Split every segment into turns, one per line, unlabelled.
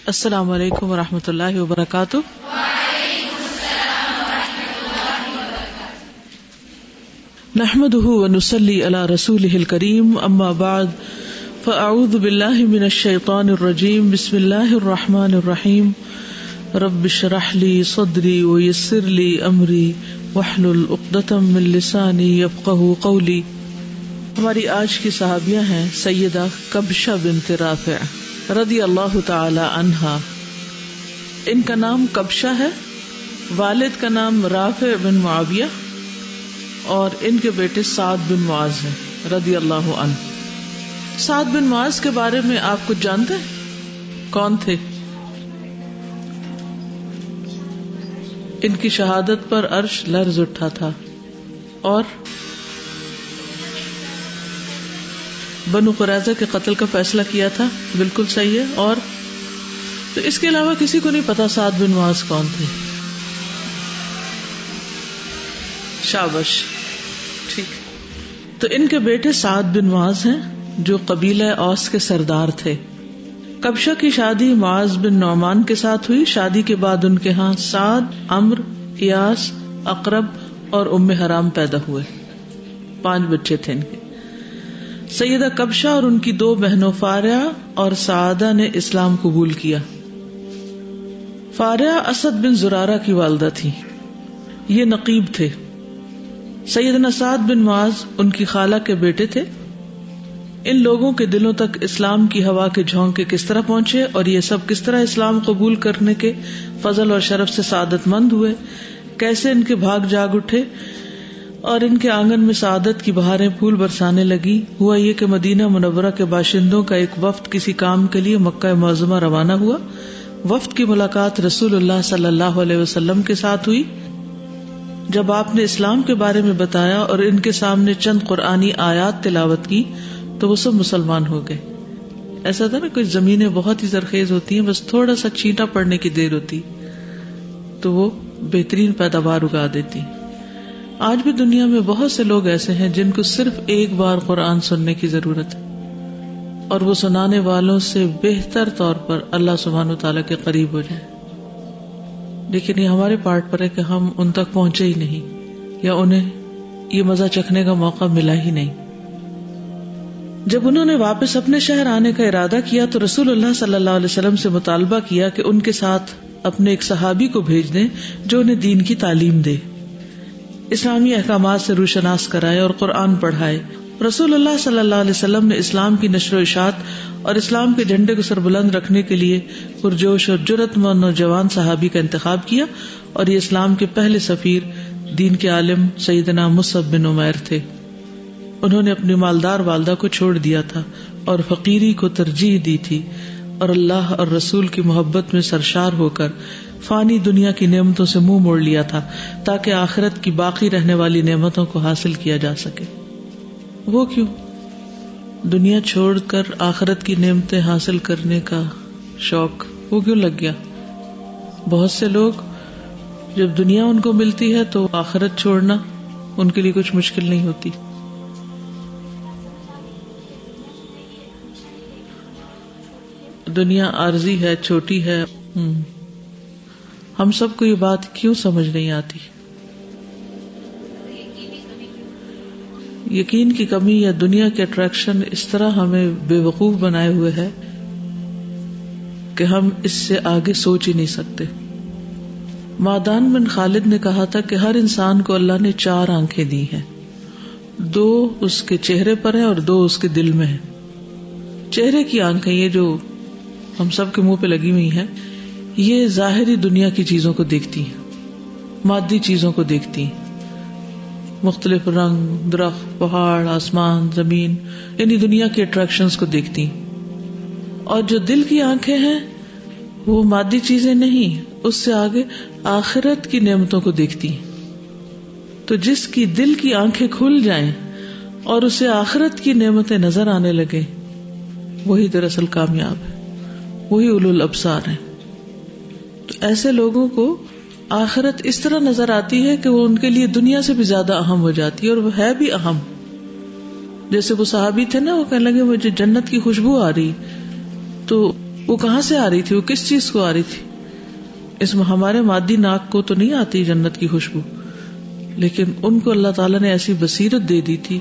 السلام علیکم ورحمۃ اللہ وبرکاتہ۔ نحمده ونصلی علی رسوله الکریم، اما بعد فاعوذ باللہ من الشیطان الرجیم، بسم اللہ الرحمن الرحیم، رب اشرح لی صدری ویسر لی امری واحلل عقدۃ من لسانی یفقہوا قولی۔ ہماری آج کی صحابیہ ہیں سیدہ کبشہ بنت رافع رضی اللہ تعالی عنہا۔ ان کا نام کبشہ ہے، والد کا نام رافع بن معاویہ اور ان کے بیٹے سعد بن معاذ ہیں رضی اللہ عنہ۔ سعد بن معاذ کے بارے میں آپ کچھ جانتے ہیں؟ کون تھے؟ ان کی شہادت پر عرش لرز اٹھا تھا اور بنو قریظہ کے قتل کا فیصلہ کیا تھا، بالکل صحیح ہے۔ اور تو اس کے علاوہ کسی کو نہیں پتا سعد بن معاذ کون تھے؟ شابش، ٹھیک۔ تو ان کے بیٹے سعد بن معاذ ہیں جو قبیلہ اوس کے سردار تھے۔ کبشہ کی شادی معاذ بن نعمان کے ساتھ ہوئی۔ شادی کے بعد ان کے ہاں سعد، عمرو، ایاس، اقرب اور ام حرام پیدا ہوئے۔ 5 بچے تھے ان کے۔ سیدہ کبشہ اور ان کی 2 بہنوں فارعہ اور سعادہ نے اسلام قبول کیا۔ فارعہ اسد بن زرارہ کی والدہ تھی، یہ نقیب تھے۔ سیدنا سعد بن معاذ ان کی خالہ کے بیٹے تھے۔ ان لوگوں کے دلوں تک اسلام کی ہوا کے جھونکے کس طرح پہنچے اور یہ سب کس طرح اسلام قبول کرنے کے فضل اور شرف سے سعادت مند ہوئے، کیسے ان کے بھاگ جاگ اٹھے اور ان کے آنگن میں سعادت کی بہاریں پھول برسانے لگی۔ ہوا یہ کہ مدینہ منورہ کے باشندوں کا ایک وفد کسی کام کے لیے مکہ معظمہ روانہ ہوا۔ وفد کی ملاقات رسول اللہ صلی اللہ علیہ وسلم کے ساتھ ہوئی۔ جب آپ نے اسلام کے بارے میں بتایا اور ان کے سامنے چند قرآنی آیات تلاوت کی تو وہ سب مسلمان ہو گئے۔ ایسا تھا نا، کچھ زمینیں بہت ہی زرخیز ہوتی ہیں، بس تھوڑا سا چینٹا پڑنے کی دیر ہوتی تو وہ بہترین پیداوار اگا دیتی۔ آج بھی دنیا میں بہت سے لوگ ایسے ہیں جن کو صرف ایک بار قرآن سننے کی ضرورت ہے اور وہ سنانے والوں سے بہتر طور پر اللہ سبحانہ وتعالیٰ کے قریب ہو جائے، لیکن یہ ہمارے پارٹ پر ہے کہ ہم ان تک پہنچے ہی نہیں یا انہیں یہ مزہ چکھنے کا موقع ملا ہی نہیں۔ جب انہوں نے واپس اپنے شہر آنے کا ارادہ کیا تو رسول اللہ صلی اللہ علیہ وسلم سے مطالبہ کیا کہ ان کے ساتھ اپنے ایک صحابی کو بھیج دیں جو انہیں دین کی تعلیم دے، اسلامی احکامات سے روشناس کرائے اور قرآن پڑھائے۔ رسول اللہ صلی اللہ علیہ وسلم نے اسلام کی نشر و اشاعت اور اسلام کے جھنڈے کو سربلند رکھنے کے لیے پرجوش اور جرأت مند نوجوان صحابی کا انتخاب کیا اور یہ اسلام کے پہلے سفیر، دین کے عالم سیدنا مصعب بن عمیر تھے۔ انہوں نے اپنی مالدار والدہ کو چھوڑ دیا تھا اور فقیری کو ترجیح دی تھی اور اللہ اور رسول کی محبت میں سرشار ہو کر فانی دنیا کی نعمتوں سے منہ موڑ لیا تھا تاکہ آخرت کی باقی رہنے والی نعمتوں کو حاصل کیا جا سکے۔ وہ کیوں؟ دنیا چھوڑ کر آخرت کی نعمتیں حاصل کرنے کا شوق وہ کیوں لگ گیا؟ بہت سے لوگ جب دنیا ان کو ملتی ہے تو آخرت چھوڑنا ان کے لیے کچھ مشکل نہیں ہوتی۔ دنیا عارضی ہے، چھوٹی ہے۔ ہم سب کو یہ بات کیوں سمجھ نہیں آتی؟ یقین کی کمی یا دنیا کے اٹریکشن اس طرح ہمیں بے وقوف بنائے ہوئے ہے کہ ہم اس سے آگے سوچ ہی نہیں سکتے۔ معدان بن خالد نے کہا تھا کہ ہر انسان کو اللہ نے 4 آنکھیں دی ہیں، 2 اس کے چہرے پر ہیں اور 2 اس کے دل میں ہیں۔ چہرے کی آنکھیں، یہ جو ہم سب کے منہ پہ لگی ہوئی ہیں، یہ ظاہری دنیا کی چیزوں کو دیکھتی ہیں، مادی چیزوں کو دیکھتی ہیں، مختلف رنگ، درخت، پہاڑ، آسمان، زمین، یعنی دنیا کے اٹریکشنز کو دیکھتی ہیں۔ اور جو دل کی آنکھیں ہیں وہ مادی چیزیں نہیں، اس سے آگے آخرت کی نعمتوں کو دیکھتی ہیں۔ تو جس کی دل کی آنکھیں کھل جائیں اور اسے آخرت کی نعمتیں نظر آنے لگے، وہی دراصل کامیاب ہے، وہی اولو الابصار ہیں۔ تو ایسے لوگوں کو آخرت اس طرح نظر آتی ہے کہ وہ ان کے لیے دنیا سے بھی زیادہ اہم ہو جاتی ہے، اور وہ ہے بھی اہم۔ جیسے وہ صحابی تھے نا، وہ کہنے لگے مجھے جنت کی خوشبو آ رہی، تو وہ کہاں سے آ رہی تھی, وہ کس چیز کو آ رہی تھی؟ اس میں ہمارے مادی ناک کو تو نہیں آتی جنت کی خوشبو, لیکن ان کو اللہ تعالیٰ نے ایسی بصیرت دے دی تھی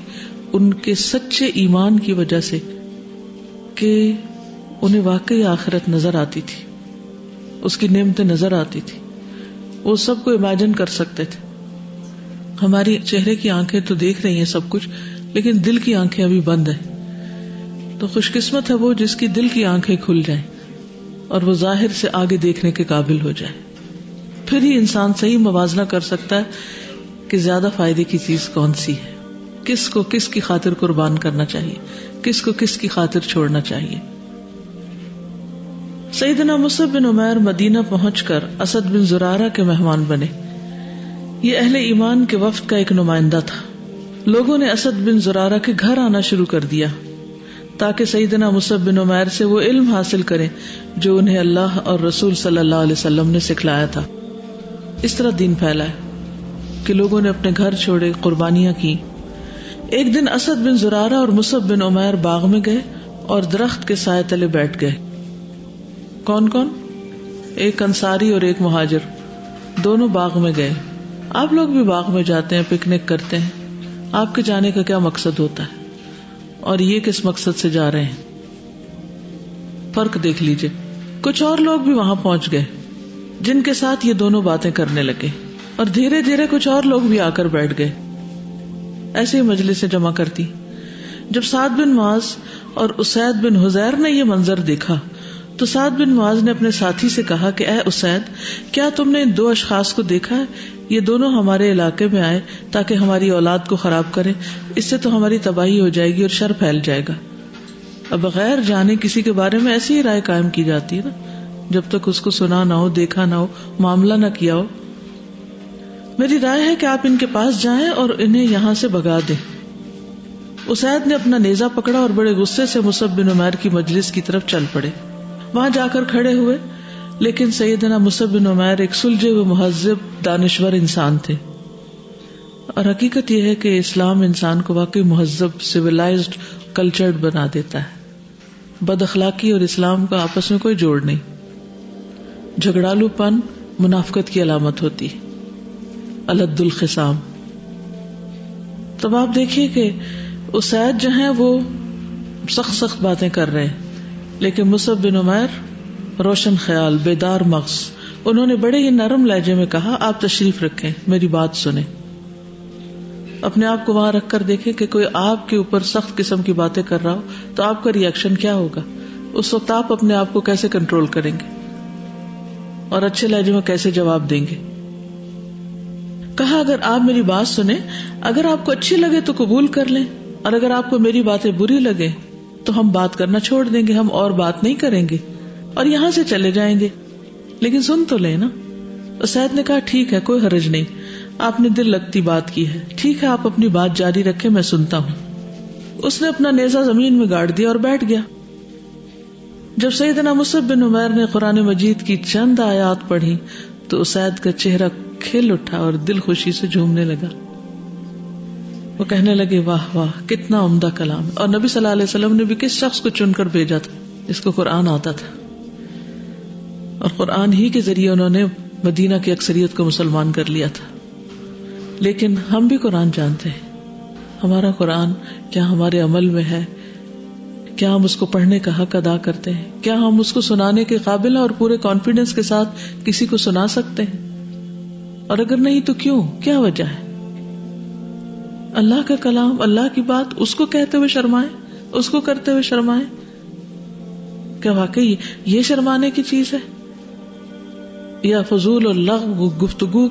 ان کے سچے ایمان کی وجہ سے کہ انہیں واقعی آخرت نظر آتی تھی, اس کی نعمتیں نظر آتی تھی, وہ سب کو امیجن کر سکتے تھے. ہماری چہرے کی آنکھیں تو دیکھ رہی ہیں سب کچھ, لیکن دل کی آنکھیں ابھی بند ہیں. تو خوش قسمت ہے وہ جس کی دل کی آنکھیں کھل جائیں اور وہ ظاہر سے آگے دیکھنے کے قابل ہو جائے. پھر ہی انسان صحیح موازنہ کر سکتا ہے کہ زیادہ فائدے کی چیز کون سی ہے, کس کو کس کی خاطر قربان کرنا چاہیے, کس کو کس کی خاطر چھوڑنا چاہیے. سیدنا مصعب بن عمیر مدینہ پہنچ کر اسد بن زرارہ کے مہمان بنے. یہ اہل ایمان کے وفد کا ایک نمائندہ تھا. لوگوں نے اسد بن زرارہ کے گھر آنا شروع کر دیا تاکہ سیدنا مصعب بن عمیر سے وہ علم حاصل کریں جو انہیں اللہ اور رسول صلی اللہ علیہ وسلم نے سکھلایا تھا. اس طرح دین پھیلا ہے کہ لوگوں نے اپنے گھر چھوڑے, قربانیاں کی. ایک دن اسد بن زرارہ اور مصعب بن عمیر باغ میں گئے اور درخت کے سائے تلے بیٹھ گئے. کون کون؟ ایک انصاری اور ایک مہاجر, دونوں باغ میں گئے. آپ لوگ بھی باغ میں جاتے ہیں, پکنک کرتے ہیں, آپ کے جانے کا کیا مقصد ہوتا ہے اور یہ کس مقصد سے جا رہے ہیں؟ فرق دیکھ لیجئے. کچھ اور لوگ بھی وہاں پہنچ گئے جن کے ساتھ یہ دونوں باتیں کرنے لگے, اور دھیرے دھیرے کچھ اور لوگ بھی آ کر بیٹھ گئے. ایسے ہی مجلسیں جمع کرتی. جب سعد بن معاذ اور اسید بن حضیر نے یہ منظر دیکھا تو سعد بن معاذ نے اپنے ساتھی سے کہا کہ اے اسید, کیا تم نے ان دو اشخاص کو دیکھا ہے؟ یہ دونوں ہمارے علاقے میں آئے تاکہ ہماری اولاد کو خراب کریں, اس سے تو ہماری تباہی ہو جائے گی اور شر پھیل جائے گا. اب بغیر جانے کسی کے بارے میں ایسی ہی رائے قائم کی جاتی ہے نا, جب تک اس کو سنا نہ ہو, دیکھا نہ ہو, معاملہ نہ کیا ہو. میری رائے ہے کہ آپ ان کے پاس جائیں اور انہیں یہاں سے بھگا دیں. اسید نے اپنا نیزہ پکڑا اور بڑے غصے سے مصعب بن عمیر کی مجلس کی طرف چل پڑے. وہاں جا کر کھڑے ہوئے, لیکن سیدنا مصعب بن عمیر ایک سلجھے ہوئے مہذب دانشور انسان تھے. اور حقیقت یہ ہے کہ اسلام انسان کو واقعی مہذب, سویلائزڈ, کلچرڈ بنا دیتا ہے. بد اخلاقی اور اسلام کا آپس میں کوئی جوڑ نہیں. جھگڑالو پن منافقت کی علامت ہوتی ہے, الد الخصام. تب آپ دیکھیے کہ اسید جو ہیں وہ سخت سخت باتیں کر رہے ہیں, لیکن مصعب بن عمیر روشن خیال, بیدار مغز. انہوں نے بڑے ہی نرم لہجے میں کہا, آپ تشریف رکھیں, میری بات سنیں. اپنے آپ کو وہاں رکھ کر دیکھیں کہ کوئی آپ کے اوپر سخت قسم کی باتیں کر رہا ہو تو آپ کا ری ایکشن کیا ہوگا. اس وقت آپ اپنے آپ کو کیسے کنٹرول کریں گے اور اچھے لہجے میں کیسے جواب دیں گے. کہا, اگر آپ میری بات سنیں, اگر آپ کو اچھی لگے تو قبول کر لیں, اور اگر آپ کو میری باتیں بری لگے تو ہم بات کرنا چھوڑ دیں گے, ہم اور بات نہیں کریں گے اور یہاں سے چلے جائیں گے, لیکن سن تو لیں نا. اسید نے کہا, ٹھیک ہے, کوئی حرج نہیں, آپ نے دل لگتی بات کی ہے, ٹھیک ہے, آپ اپنی بات جاری رکھیں, میں سنتا ہوں. اس نے اپنا نیزہ زمین میں گاڑ دیا اور بیٹھ گیا. جب سیدنا مصعب بن عمیر نے قرآن مجید کی چند آیات پڑھی تو اسید کا چہرہ کھل اٹھا اور دل خوشی سے جھومنے لگا. وہ کہنے لگے, واہ واہ, کتنا عمدہ کلام. اور نبی صلی اللہ علیہ وسلم نے بھی کس شخص کو چن کر بھیجا تھا جس کو قرآن آتا تھا, اور قرآن ہی کے ذریعے انہوں نے مدینہ کی اکثریت کو مسلمان کر لیا تھا. لیکن ہم بھی قرآن جانتے ہیں. ہمارا قرآن کیا ہمارے عمل میں ہے؟ کیا ہم اس کو پڑھنے کا حق ادا کرتے ہیں؟ کیا ہم اس کو سنانے کے قابل ہیں اور پورے کانفیڈنس کے ساتھ کسی کو سنا سکتے ہیں؟ اور اگر نہیں تو کیوں, کیا وجہ ہے؟ اللہ کا کلام, اللہ کی بات, اس کو کہتے ہوئے شرمائیں, اس کو کرتے ہوئے شرمائیں. کیا واقعی یہ شرمانے کی چیز ہے؟ یا فضول اور لغو گفتگو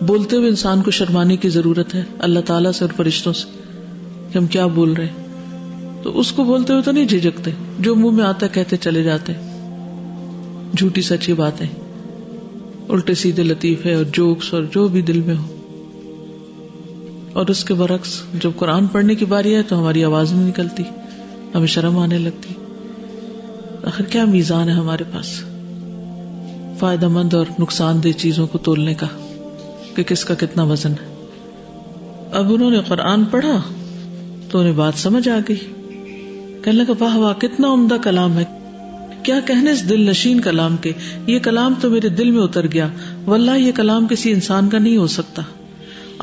بولتے ہوئے انسان کو شرمانے کی ضرورت ہے اللہ تعالیٰ سے اور فرشتوں سے کہ ہم کیا بول رہے ہیں؟ تو اس کو بولتے ہوئے تو نہیں جھجکتے, جو منہ میں آتا کہتے چلے جاتے, جھوٹی سچی باتیں, الٹے سیدھے لطیفے اور جوکس اور جو بھی دل میں ہو. اور اس کے برعکس جب قرآن پڑھنے کی باری ہے تو ہماری آواز نہیں نکلتی, ہمیں شرم آنے لگتی. آخر کیا میزان ہے ہمارے پاس فائدہ مند اور نقصان دہ چیزوں کو تولنے کا کہ کس کا کتنا وزن ہے. اب انہوں نے قرآن پڑھا تو انہیں بات سمجھ آ گئی. کہنے لگا, واہ واہ, کتنا عمدہ کلام ہے, کیا کہنے اس دل نشین کلام کے، یہ کلام تو میرے دل میں اتر گیا، واللہ یہ کلام کسی انسان کا نہیں ہو سکتا۔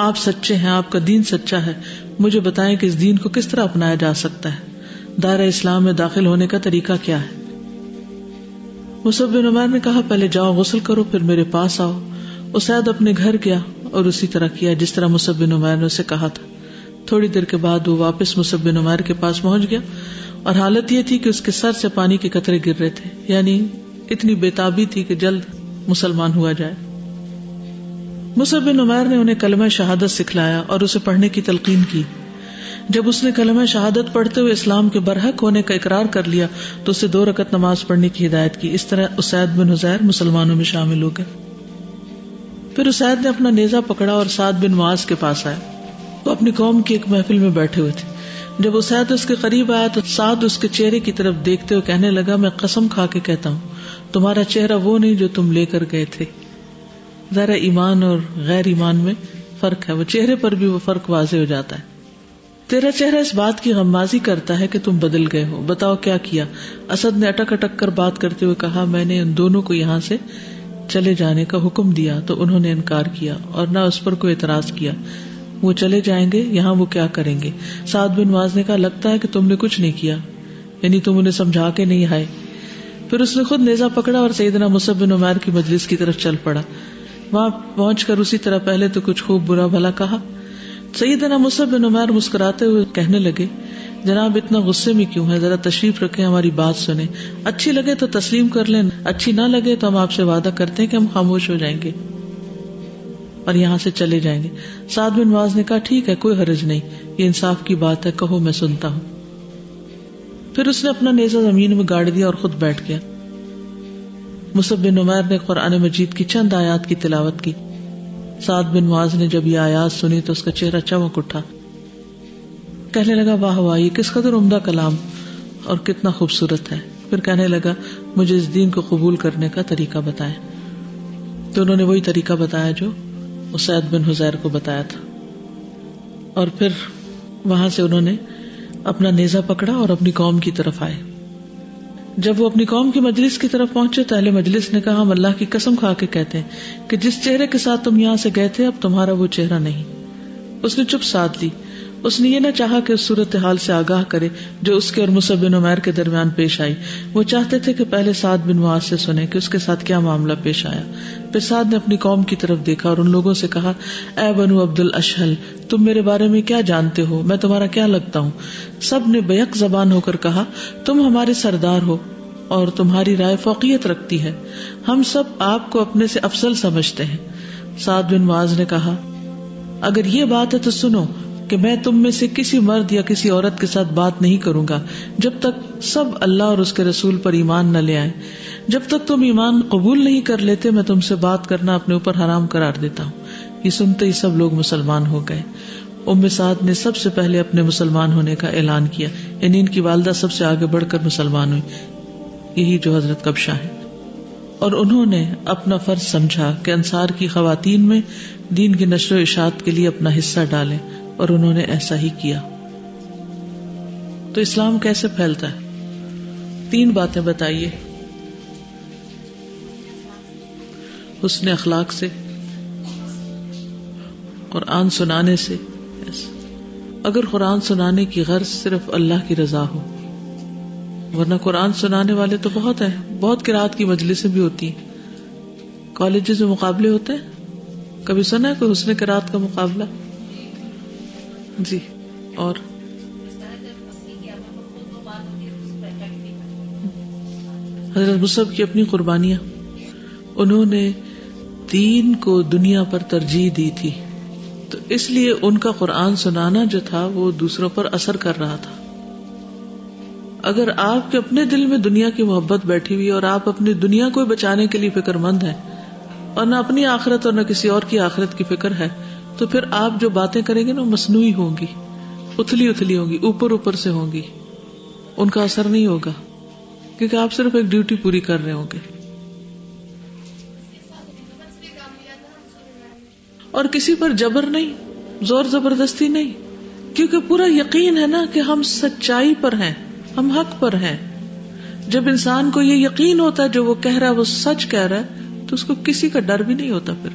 آپ سچے ہیں، آپ کا دین سچا ہے، مجھے بتائیں کہ اس دین کو کس طرح اپنایا جا سکتا ہے، دائرہ اسلام میں داخل ہونے کا طریقہ کیا ہے؟ مصعب بن عمیر نے کہا پہلے جاؤ غسل کرو پھر میرے پاس آؤ۔ اسید اپنے گھر گیا اور اسی طرح کیا جس طرح مصعب بن عمیر نے اسے کہا تھا۔ تھوڑی دیر کے بعد وہ واپس مصعب بن عمیر کے پاس پہنچ گیا اور حالت یہ تھی کہ اس کے سر سے پانی کے قطرے گر رہے تھے، یعنی اتنی بےتابی تھی کہ جلد مسلمان ہوا جائے۔ مصعب بن عمیر نے انہیں کلمہ شہادت سکھلایا اور اسے پڑھنے کی تلقین کی۔ جب اس نے کلمہ شہادت پڑھتے ہوئے اسلام کے برحق ہونے کا اقرار کر لیا تو اسے 2 رکعت نماز پڑھنے کی ہدایت کی۔ اس طرح اسید بن حضیر مسلمانوں میں شامل ہو گئے۔ پھر اسید نے اپنا نیزہ پکڑا اور سعد بن معاذ کے پاس آیا۔ وہ اپنی قوم کی ایک محفل میں بیٹھے ہوئے تھے۔ جب اسید اس کے قریب آیا تو سعد اس کے چہرے کی طرف دیکھتے ہوئے کہنے لگا، میں قسم کھا کے کہتا ہوں تمہارا چہرہ وہ نہیں جو تم لے کر گئے تھے۔ ذرا ایمان اور غیر ایمان میں فرق ہے، وہ چہرے پر بھی وہ فرق واضح ہو جاتا ہے۔ تیرا چہرہ اس بات کی غمازی کرتا ہے کہ تم بدل گئے ہو، بتاؤ کیا کیا؟ اسد نے اٹک اٹک کر بات کرتے ہوئے کہا، میں نے ان دونوں کو یہاں سے چلے جانے کا حکم دیا تو انہوں نے انکار کیا اور نہ اس پر کوئی اعتراض کیا۔ وہ چلے جائیں گے، یہاں وہ کیا کریں گے؟ سعد بن معاذ نے کہا، لگتا ہے کہ تم نے کچھ نہیں کیا، یعنی تم انہیں سمجھا کے نہیں آئے۔ پھر اس نے خود نیزہ پکڑا اور سیدنا مصعب بن عمیر کی مجلس کی طرف چل پڑا۔ وہاں پہنچ کر اسی طرح پہلے تو کچھ خوب برا بھلا کہا۔ سیدنا مصعب بن عمیر مسکراتے ہوئے کہنے لگے، جناب اتنا غصے میں کیوں ہے؟ ذرا تشریف رکھیں، ہماری بات سنیں، اچھی لگے تو تسلیم کر لیں، اچھی نہ لگے تو ہم آپ سے وعدہ کرتے ہیں کہ ہم خاموش ہو جائیں گے اور یہاں سے چلے جائیں گے۔ سعد بن معاذ نے کہا، ٹھیک ہے، کوئی حرج نہیں، یہ انصاف کی بات ہے، کہو میں سنتا ہوں۔ پھر اس نے اپنا نیزہ زمین میں گاڑ دیا اور خود بیٹھ گیا۔ مصعب بن عمیر نے قرآن مجید کی چند آیات کی تلاوت کی۔ سعد بن معاذ نے جب یہ آیات سنی تو اس کا چہرہ چمک اٹھا، کہنے لگا، واہ واہ، یہ کس قدر عمدہ کلام اور کتنا خوبصورت ہے۔ پھر کہنے لگا، مجھے اس دین کو قبول کرنے کا طریقہ بتائیں۔ تو انہوں نے وہی طریقہ بتایا جو اسید بن حضیر کو بتایا تھا، اور پھر وہاں سے انہوں نے اپنا نیزہ پکڑا اور اپنی قوم کی طرف آئے۔ جب وہ اپنی قوم کی مجلس کی طرف پہنچے تو اہل مجلس نے کہا، ہم اللہ کی قسم کھا کے کہتے ہیں کہ جس چہرے کے ساتھ تم یہاں سے گئے تھے اب تمہارا وہ چہرہ نہیں۔ اس نے چپ سادھ لی۔ اس نے یہ نہ چاہا کہ اس صورتحال سے آگاہ کرے جو اس کے اور مصعب بن عمیر کے درمیان پیش آئی۔ وہ چاہتے تھے کہ پہلے سعد بن معاذ سے سنیں کہ اس کے ساتھ کیا معاملہ پیش آیا۔ پھر سعد نے اپنی قوم کی طرف دیکھا اور ان لوگوں سے کہا، اے بنو عبد الاشہل، تم میرے بارے میں کیا جانتے ہو؟ میں تمہارا کیا لگتا ہوں؟ سب نے بیک زبان ہو کر کہا، تم ہمارے سردار ہو اور تمہاری رائے فوقیت رکھتی ہے، ہم سب آپ کو اپنے سے افضل سمجھتے ہیں۔ سعد بن معاذ نے کہا، اگر یہ بات ہے تو سنو کہ میں تم میں سے کسی مرد یا کسی عورت کے ساتھ بات نہیں کروں گا جب تک سب اللہ اور اس کے رسول پر ایمان نہ لے آئے۔ جب تک تم ایمان قبول نہیں کر لیتے میں تم سے بات کرنا اپنے اوپر حرام قرار دیتا ہوں۔ یہ سنتے ہی سب لوگ مسلمان ہو گئے۔ ام سعد نے سب سے پہلے اپنے مسلمان ہونے کا اعلان کیا، یعنی ان کی والدہ سب سے آگے بڑھ کر مسلمان ہوئی، یہی جو حضرت کبشہ ہے۔ اور انہوں نے اپنا فرض سمجھا کہ انصار کی خواتین میں دین کی نشر و اشاعت کے لیے اپنا حصہ ڈالیں، اور انہوں نے ایسا ہی کیا۔ تو اسلام کیسے پھیلتا ہے؟ 3 باتیں بتائیے۔ حسن اخلاق سے، قرآن سنانے سے، اگر قرآن سنانے کی غرض صرف اللہ کی رضا ہو، ورنہ قرآن سنانے والے تو بہت ہیں، بہت قرات کی مجلسیں بھی ہوتی ہیں، کالجز میں مقابلے ہوتے ہیں، کبھی سنا ہے کوئی حسن قرات کا مقابلہ؟ جی، اور حضرت مصعب کی اپنی قربانیاں، انہوں نے دین کو دنیا پر ترجیح دی تھی، تو اس لیے ان کا قرآن سنانا جو تھا وہ دوسروں پر اثر کر رہا تھا۔ اگر آپ کے اپنے دل میں دنیا کی محبت بیٹھی ہوئی اور آپ اپنی دنیا کو بچانے کے لیے فکر مند ہیں اور نہ اپنی آخرت اور نہ کسی اور کی آخرت کی فکر ہے، تو پھر آپ جو باتیں کریں گے نا مصنوعی ہوں گی، اتلی اتلی ہوں گی، اوپر سے ہوں گی، ان کا اثر نہیں ہوگا، کیونکہ آپ صرف ایک ڈیوٹی پوری کر رہے ہوں گے۔ اور کسی پر جبر نہیں، زور زبردستی نہیں، کیونکہ پورا یقین ہے نا کہ ہم سچائی پر ہیں، ہم حق پر ہیں۔ جب انسان کو یہ یقین ہوتا ہے جو وہ کہہ رہا ہے وہ سچ کہہ رہا ہے تو اس کو کسی کا ڈر بھی نہیں ہوتا پھر.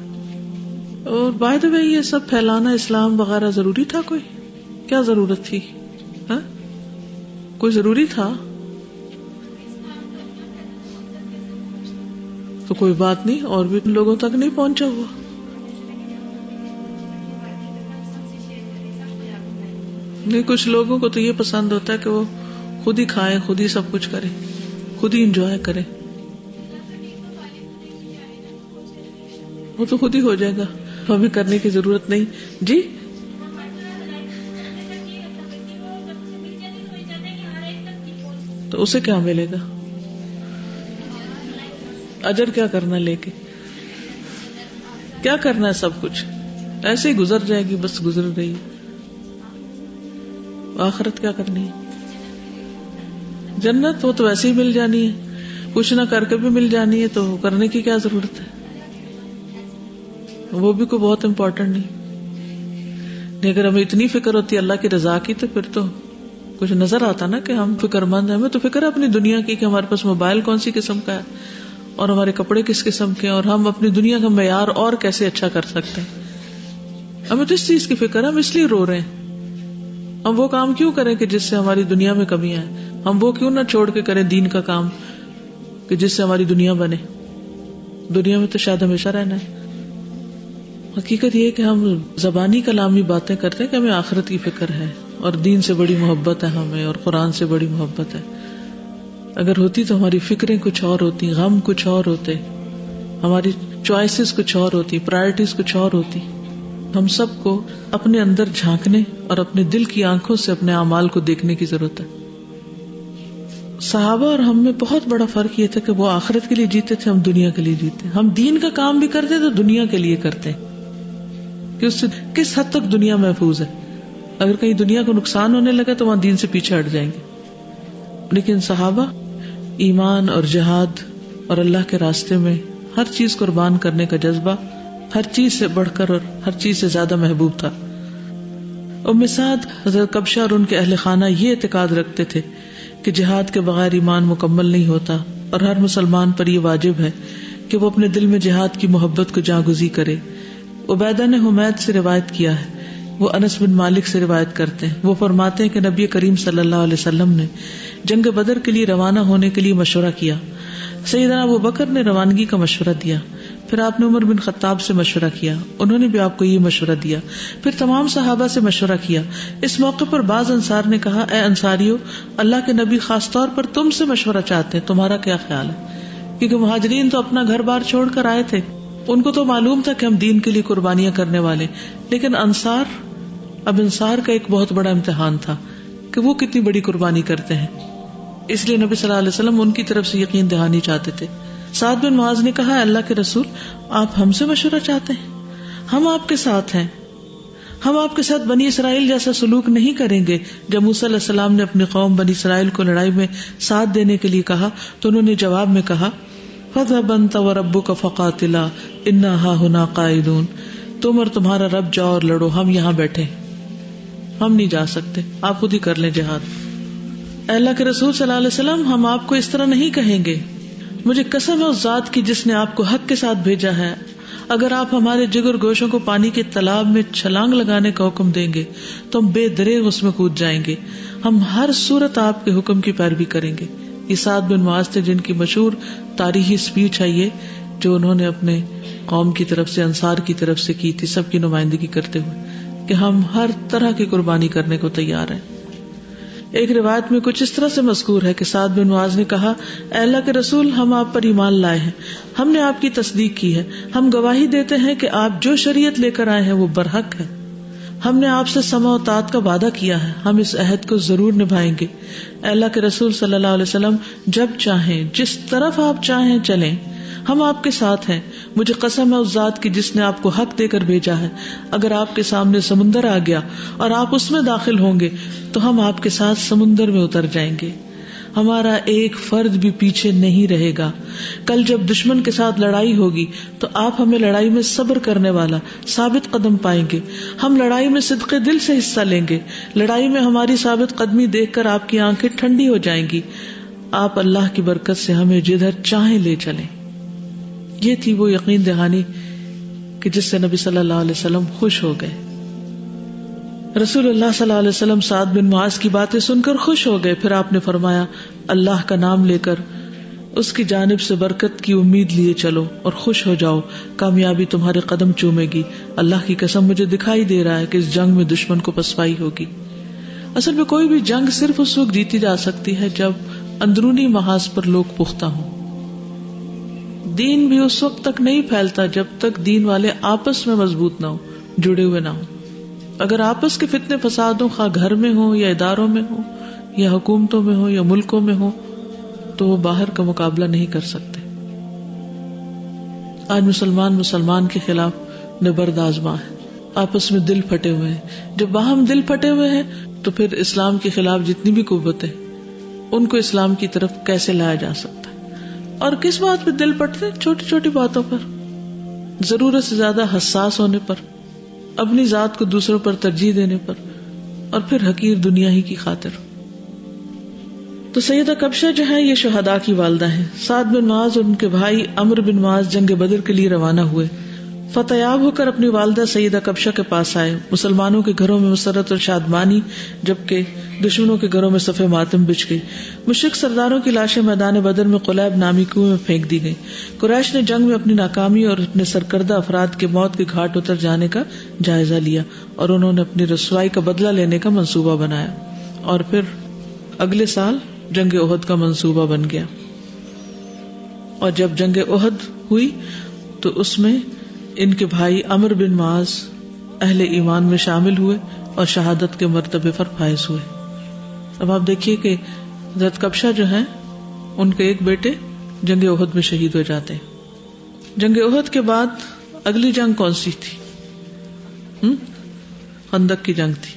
اور بائی دا وے یہ سب پھیلانا اسلام وغیرہ ضروری تھا؟ کوئی کیا ضرورت تھی؟ ہاں کوئی ضروری تھا تو کوئی بات نہیں، اور بھی لوگوں تک نہیں پہنچا ہوا. نہیں، کچھ لوگوں کو تو یہ پسند ہوتا ہے کہ وہ خود ہی کھائیں، خود ہی سب کچھ کریں، خود ہی انجوائے کریں. وہ تو خود ہی ہو جائے گا، ہمیں کرنے کی ضرورت نہیں. جی تو اسے کیا ملے گا؟ اجر کیا کرنا لے کے؟ کیا کرنا ہے؟ سب کچھ ایسے ہی گزر جائے گی، بس گزر رہی. آخرت کیا کرنی ہے؟ جنت وہ تو ویسے ہی مل جانی ہے، کچھ نہ کر کے بھی مل جانی ہے، تو کرنے کی کیا ضرورت ہے؟ وہ بھی کوئی بہت امپورٹنٹ نہیں. اگر ہمیں اتنی فکر ہوتی اللہ کی رضا کی تو پھر تو کچھ نظر آتا نا کہ ہم فکر مند ہیں. ہمیں تو فکر ہے اپنی دنیا کی کہ ہمارے پاس موبائل کون سی قسم کا ہے اور ہمارے کپڑے کس قسم کے ہیں، اور ہم اپنی دنیا کا معیار اور کیسے اچھا کر سکتے ہیں. ہمیں تو اس چیز کی فکر ہے، ہم اس لیے رو رہے ہیں. ہم وہ کام کیوں کریں کہ جس سے ہماری دنیا میں کمی آئے؟ ہم وہ کیوں نہ چھوڑ کے کریں دین کا کام کہ جس سے ہماری دنیا بنے؟ دنیا میں تو شاید ہمیشہ رہنا ہے. حقیقت یہ کہ ہم زبانی کلامی باتیں کرتے ہیں کہ ہمیں آخرت کی فکر ہے اور دین سے بڑی محبت ہے ہمیں، اور قرآن سے بڑی محبت ہے. اگر ہوتی تو ہماری فکریں کچھ اور ہوتی، غم کچھ اور ہوتے، ہماری چوائسز کچھ اور ہوتی، پرائرٹیز کچھ اور ہوتی. ہم سب کو اپنے اندر جھانکنے اور اپنے دل کی آنکھوں سے اپنے اعمال کو دیکھنے کی ضرورت ہے. صحابہ اور ہم میں بہت بڑا فرق یہ تھا کہ وہ آخرت کے لیے جیتے تھے، ہم دنیا کے لیے جیتے. ہم دین کا کام بھی کرتے تو دنیا کے لیے کرتے کہ اس سے کس حد تک دنیا محفوظ ہے. اگر کہیں دنیا کو نقصان ہونے لگا تو وہاں دین سے پیچھے ہٹ جائیں گے. لیکن صحابہ ایمان اور جہاد اور اللہ کے راستے میں ہر چیز قربان کرنے کا جذبہ ہر چیز سے بڑھ کر اور ہر چیز سے زیادہ محبوب تھا. ام سعد حضرت کبشہ اور ان کے اہل خانہ یہ اعتقاد رکھتے تھے کہ جہاد کے بغیر ایمان مکمل نہیں ہوتا، اور ہر مسلمان پر یہ واجب ہے کہ وہ اپنے دل میں جہاد کی محبت کو جاگزی کرے. عبیدہ نے حمید سے روایت کیا ہے، وہ انس بن مالک سے روایت کرتے ہیں. وہ فرماتے ہیں کہ نبی کریم صلی اللہ علیہ وسلم نے جنگ بدر کے لیے روانہ ہونے کے لیے مشورہ کیا. سیدنا ابو بکر نے روانگی کا مشورہ دیا، پھر آپ نے عمر بن خطاب سے مشورہ کیا، انہوں نے بھی آپ کو یہ مشورہ دیا، پھر تمام صحابہ سے مشورہ کیا. اس موقع پر بعض انصار نے کہا، اے انصاریو، اللہ کے نبی خاص طور پر تم سے مشورہ چاہتے ہیں، تمہارا کیا خیال ہے؟ کیونکہ مہاجرین تو اپنا گھر بار چھوڑ کر آئے تھے، ان کو تو معلوم تھا کہ ہم دین کے لیے قربانیاں کرنے والے. لیکن انصار کا ایک بہت بڑا امتحان تھا کہ وہ کتنی بڑی قربانی کرتے ہیں. اس لیے نبی صلی اللہ علیہ وسلم ان کی طرف سے یقین دہانی چاہتے تھے. سعد بن معاذ نے کہا، اللہ کے رسول، آپ ہم سے مشورہ چاہتے ہیں؟ ہم آپ کے ساتھ ہیں، ہم آپ کے ساتھ بنی اسرائیل جیسا سلوک نہیں کریں گے. جب موسیٰ علیہ السلام نے اپنی قوم بنی اسرائیل کو لڑائی میں ساتھ دینے کے لیے کہا تو انہوں نے جواب میں کہا، فَاذْهَبْ أَنْتَ وَرَبُّكَ فَقَاتِلَا إِنَّا هَاهُنَا قَاعِدُونَ. تم اور تمہارا رب جاؤ اور لڑو، ہم یہاں بیٹھے، ہم نہیں جا سکتے، آپ خود ہی کر لیں جہاد. اللہ کے رسول صلی اللہ علیہ وسلم، ہم آپ کو اس طرح نہیں کہیں گے. مجھے قسم ہے اس ذات کی جس نے آپ کو حق کے ساتھ بھیجا ہے، اگر آپ ہمارے جگر گوشوں کو پانی کے تالاب میں چھلانگ لگانے کا حکم دیں گے تو ہم بے دریغ اس میں کود جائیں گے. ہم ہر صورت آپ کے حکم کی پیروی کریں گے. یہ سعد بن معاذ تھے جن کی مشہور تاریخی اسپیچ ہے یہ، جو انہوں نے اپنے قوم کی طرف سے، انصار کی طرف سے کی تھی، سب کی نمائندگی کرتے ہوئے، کہ ہم ہر طرح کی قربانی کرنے کو تیار ہیں. ایک روایت میں کچھ اس طرح سے مذکور ہے کہ سعد بن معاذ نے کہا، اے اللہ کے رسول، ہم آپ پر ایمان لائے ہیں، ہم نے آپ کی تصدیق کی ہے، ہم گواہی دیتے ہیں کہ آپ جو شریعت لے کر آئے ہیں وہ برحق ہے. ہم نے آپ سے سمع و طاعت کا وعدہ کیا ہے، ہم اس عہد کو ضرور نبھائیں گے. اے اللہ کے رسول صلی اللہ علیہ وسلم، جب چاہیں، جس طرف آپ چاہیں چلیں، ہم آپ کے ساتھ ہیں. مجھے قسم ہے اس ذات کی جس نے آپ کو حق دے کر بھیجا ہے، اگر آپ کے سامنے سمندر آ گیا اور آپ اس میں داخل ہوں گے تو ہم آپ کے ساتھ سمندر میں اتر جائیں گے. ہمارا ایک فرد بھی پیچھے نہیں رہے گا. کل جب دشمن کے ساتھ لڑائی ہوگی تو آپ ہمیں لڑائی میں صبر کرنے والا ثابت قدم پائیں گے. ہم لڑائی میں صدقے دل سے حصہ لیں گے. لڑائی میں ہماری ثابت قدمی دیکھ کر آپ کی آنکھیں ٹھنڈی ہو جائیں گی آپ اللہ کی برکت سے ہمیں جدھر چاہیں لے چلیں. یہ تھی وہ یقین دہانی کہ جس سے نبی صلی اللہ علیہ وسلم خوش ہو گئے. رسول اللہ صلی اللہ علیہ وسلم سعد بن معاذ کی باتیں سن کر خوش ہو گئے. پھر آپ نے فرمایا اللہ کا نام لے کر اس کی جانب سے برکت کی امید لیے چلو اور خوش ہو جاؤ, کامیابی تمہارے قدم چومے گی. اللہ کی قسم مجھے دکھائی دے رہا ہے کہ اس جنگ میں دشمن کو پسپائی ہوگی. اصل میں کوئی بھی جنگ صرف اس وقت جیتی جا سکتی ہے جب اندرونی محاذ پر لوگ پختہ ہوں. دین بھی اس وقت تک نہیں پھیلتا جب تک دین والے آپس میں مضبوط نہ ہو, جڑے ہوئے نہ ہوں. اگر آپس کے فتنے فساد ہوں, خواہ گھر میں ہوں یا اداروں میں ہوں یا حکومتوں میں ہوں یا ملکوں میں ہوں, تو وہ باہر کا مقابلہ نہیں کر سکتے. آج مسلمان کے خلاف نبرد آزما ہے, آپس میں دل پھٹے ہوئے ہیں. جب باہم دل پھٹے ہوئے ہیں تو پھر اسلام کے خلاف جتنی بھی قوتیں ان کو اسلام کی طرف کیسے لایا جا سکتا ہے؟ اور کس بات پہ دل پھٹتے؟ چھوٹی چھوٹی باتوں پر, ضرورت سے زیادہ حساس ہونے پر, اپنی ذات کو دوسروں پر ترجیح دینے پر, اور پھر حقیر دنیا ہی کی خاطر. تو سیدہ کبشہ جو ہے یہ شہداء کی والدہ ہیں. سعد بن معاذ اور ان کے بھائی عمرو بن معاذ جنگ بدر کے لیے روانہ ہوئے. فتح یاب ہو کر اپنی والدہ سیدہ کبشہ کے پاس آئے. مسلمانوں کے گھروں میں مسرت اور شادمانی, جبکہ دشمنوں کے گھروں میں صف ماتم بچھ گئی. مشرک سرداروں کی لاشیں میدان بدر میں قلیب نامی کنویں میں پھینک دی گئی. قریش نے جنگ میں اپنی ناکامی اور اپنے سرکردہ افراد کے موت کے گھاٹ اتر جانے کا جائزہ لیا اور انہوں نے اپنی رسوائی کا بدلہ لینے کا منصوبہ بنایا. اور پھر اگلے سال جنگ احد کا منصوبہ بن گیا. اور جب جنگ احد ہوئی تو اس میں ان کے بھائی عمرو بن معاذ اہل ایمان میں شامل ہوئے اور شہادت کے مرتبے پر فائز ہوئے. اب آپ دیکھیے کہ حضرت کبشہ جو ہیں ان کے ایک بیٹے جنگ احد میں شہید ہو جاتے ہیں. جنگ احد کے بعد اگلی جنگ کون سی تھی؟ خندق کی جنگ تھی,